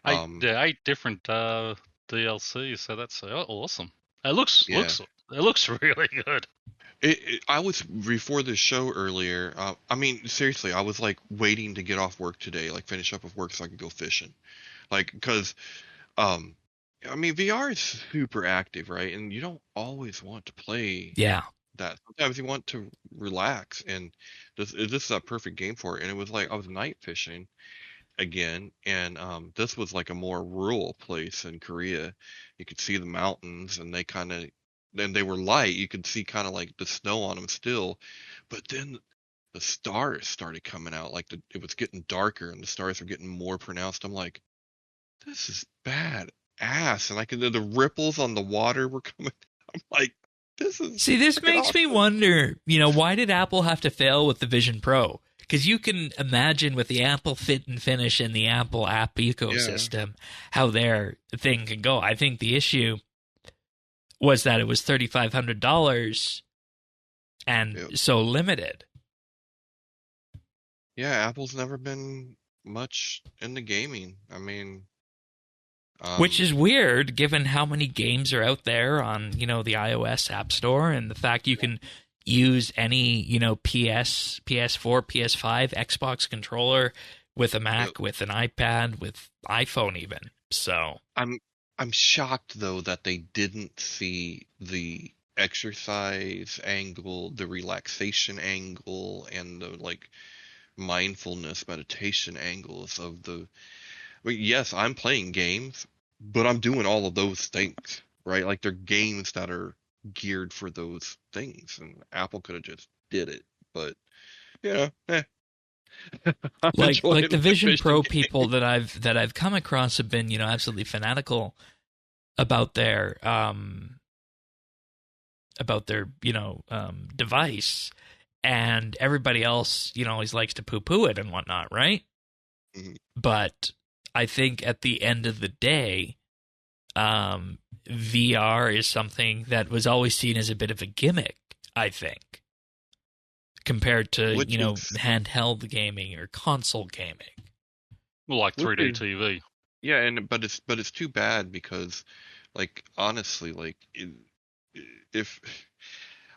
Um, Eight different DLCs, so that's awesome. It yeah. looks really good. I was before the show earlier. I mean, seriously, I was like waiting to get off work today, like finish up with work so I could go fishing. Like, because um, I mean, VR is super active, right? And you don't always want to play Yeah. that. Sometimes you want to relax, and this is a perfect game for it. And it was like I was night fishing again, and this was like a more rural place in Korea. You could see the mountains, and then they were light. You could see kind of like the snow on them still, but then the stars started coming out. Like it was getting darker, and the stars were getting more pronounced. I'm like, this is bad ass, and I could the ripples on the water were coming. I'm like, this is See, this freaking makes me awesome. wonder, why did Apple have to fail with the Vision Pro? Because you can imagine with the Apple Fit and Finish and the Apple app Yeah, ecosystem, how their thing can go. I think the issue was that it was $3,500 and yeah, so limited. yeah. Apple's never been much into gaming. I mean, Which um, is weird given how many games are out there on, the iOS App Store and the fact you can use any, PS4, PS5, Xbox controller with a yeah, Mac, with an iPad, with iPhone even. So, I'm I'm shocked though that they didn't see the exercise angle, the relaxation angle, and the like mindfulness meditation angles of the. Well, yes, I'm playing games, but I'm doing all of those things, right? Like they're games that are geared for those things, and Apple could have just did it, but I'm like enjoying the my Vision fishing Pro game. people that I've come across have been, absolutely fanatical about their device, and everybody else always likes to poo-poo it and whatnot, right? Mhm. But I think at the end of the day, VR is something that was always seen as a bit of a gimmick, I think, compared to Which is handheld gaming or console gaming. Well, like which 3D is TV. yeah, and but it's too bad because, like honestly, like if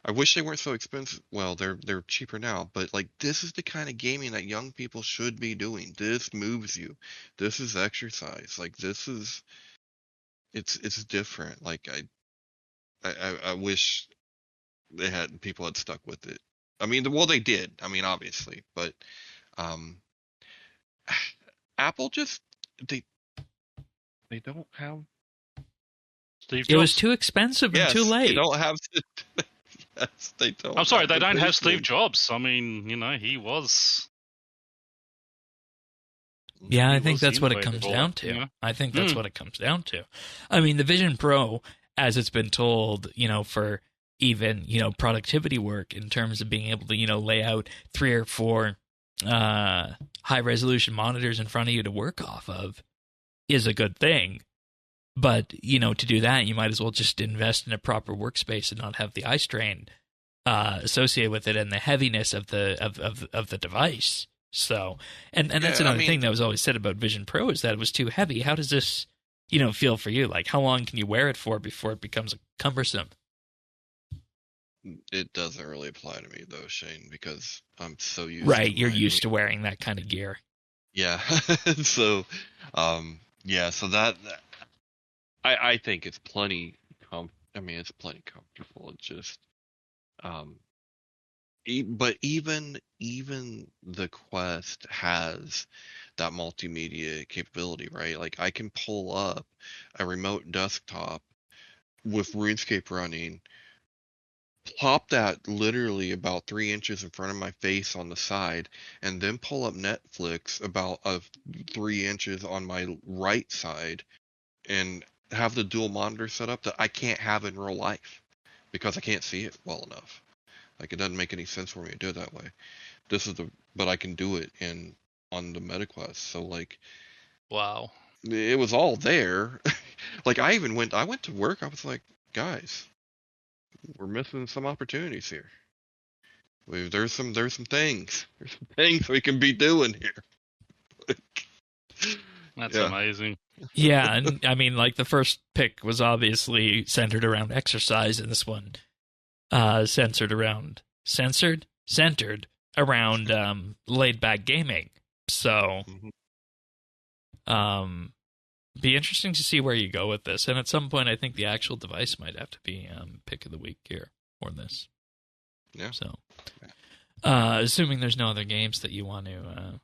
I wish they weren't so expensive. Well, they're cheaper now, but like this is the kind of gaming that young people should be doing. This moves you. This is exercise. Like this is it's different. Like I wish people had stuck with it. I mean, well they did. I mean, obviously, but um, Apple just they they don't have. Steve It was Jobs. too expensive and too Yes, they late. don't have. Yes, they I'm don't sorry, have they the don't have Steve vision. Jobs. I mean, he was Yeah, he I think was the that's what it innovator of comes all down that. to. I think that's Mm. what it comes down to. I mean, the Vision Pro, as it's been told, for even, productivity work in terms of being able to, lay out 3 or 4 high resolution monitors in front of you to work off of is a good thing. But, to do that, you might as well just invest in a proper workspace and not have the eye strain associated with it and the heaviness of the device. So, and that's Yeah, I another thing mean, that was always said about Vision Pro is that it was too heavy. How does this, feel for you? Like, how long can you wear it for before it becomes cumbersome? it doesn't really apply to me though, Shane, because I'm so used Right, to you're my used to wearing that kind of gear. yeah. So, yeah. So I think it's plenty I mean, it's plenty comfortable. It just um but even the Quest has that multimedia capability, right? Like I can pull up a remote desktop with RuneScape running, plop that literally about 3 inches in front of my face on the side, and then pull up Netflix about 3 inches on my right side, and have the dual monitor set up that I can't have in real life because I can't see it well enough. Like it doesn't make any sense for me to do it that way. But I can do it on the MetaQuest. So like, Wow. it was all there. Like I went to work. I was like, guys, we're missing some opportunities here. There's some things we can be doing here. That's Yeah. amazing. Yeah, and I mean, like the first pick was obviously centered around exercise, and this one centered around laid back gaming. So, be interesting to see where you go with this. And at some point, I think the actual device might have to be pick of the week here for this. Yeah. So, assuming there's no other games that you want to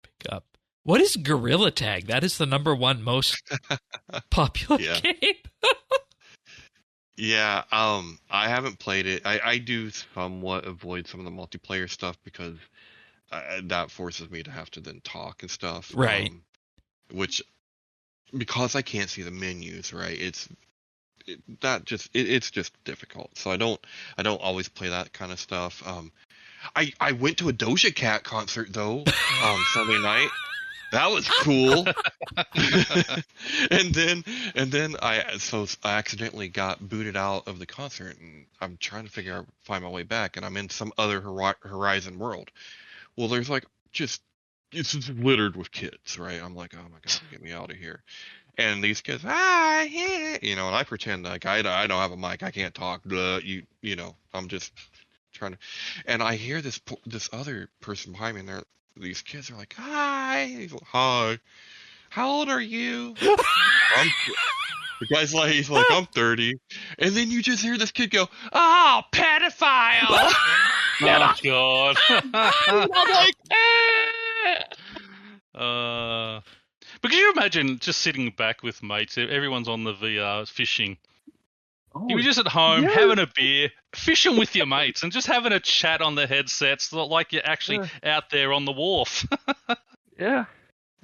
pick up. What is Gorilla Tag? That is the #1 most popular game. Yeah, I haven't played it. I do somewhat avoid some of the multiplayer stuff because that forces me to have to then talk and stuff. Right. Which, because I can't see the menus, right? It's just difficult. So I don't always play that kind of stuff. I went to a Doja Cat concert though Sunday night. That was cool. and then I accidentally got booted out of the concert, and I'm trying to find my way back, and I'm in some other Horizon world. Well, there's like it's just littered with kids, right? I'm like, oh my god, get me out of here. And these kids, yeah, and I pretend like I don't have a mic, I can't talk. I'm just trying to, and I hear this other person behind me, and these kids are like, hi. He's like, hi. How old are you? The guy's like, he's like, I'm 30. And then you just hear this kid go, oh, pedophile. Oh, God. I'm like, But can you imagine just sitting back with mates? Everyone's on the VR fishing. You're just at home having a beer, fishing with your mates, and just having a chat on the headsets like you're actually out there on the wharf. Yeah.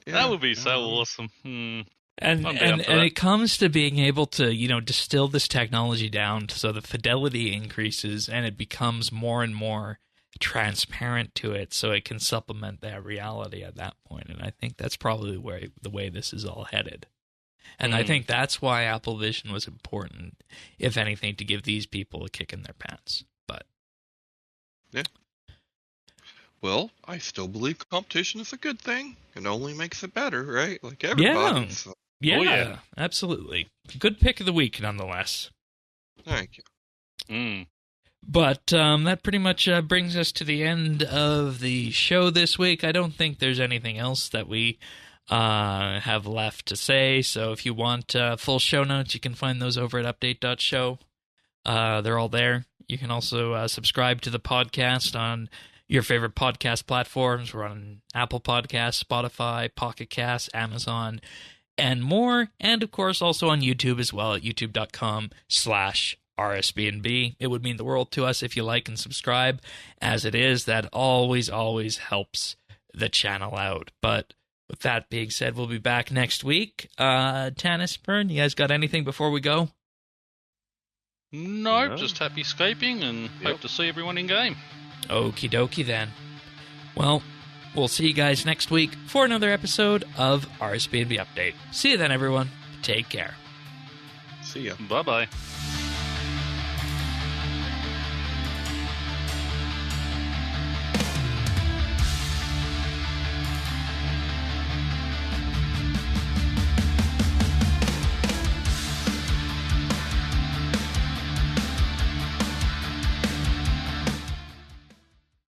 That would be so awesome. And it comes to being able to, distill this technology down so the fidelity increases and it becomes more and more transparent to it so it can supplement that reality at that point. And I think that's probably the way this is all headed. And I think that's why Apple Vision was important, if anything, to give these people a kick in their pants. But yeah. Well, I still believe competition is a good thing. It only makes it better, right? Like everybody. Yeah. So. Yeah, absolutely. Good pick of the week, nonetheless. Thank you. But that pretty much brings us to the end of the show this week. I don't think there's anything else that we have left to say. So if you want full show notes, you can find those over at update.show. They're all there. You can also subscribe to the podcast on your favorite podcast platforms. We're on Apple Podcasts, Spotify, Pocket Casts, Amazon, and more. And, of course, also on YouTube as well at youtube.com/RSBANDB. It would mean the world to us if you like and subscribe. As it is, that always helps the channel out. But with that being said, we'll be back next week. Tanis, Byrne, you guys got anything before we go? No, just happy Skyping and hope to see everyone in game. Okie dokie then. Well, we'll see you guys next week for another episode of RSBANDB Update. See you then, everyone. Take care. See ya. Bye-bye.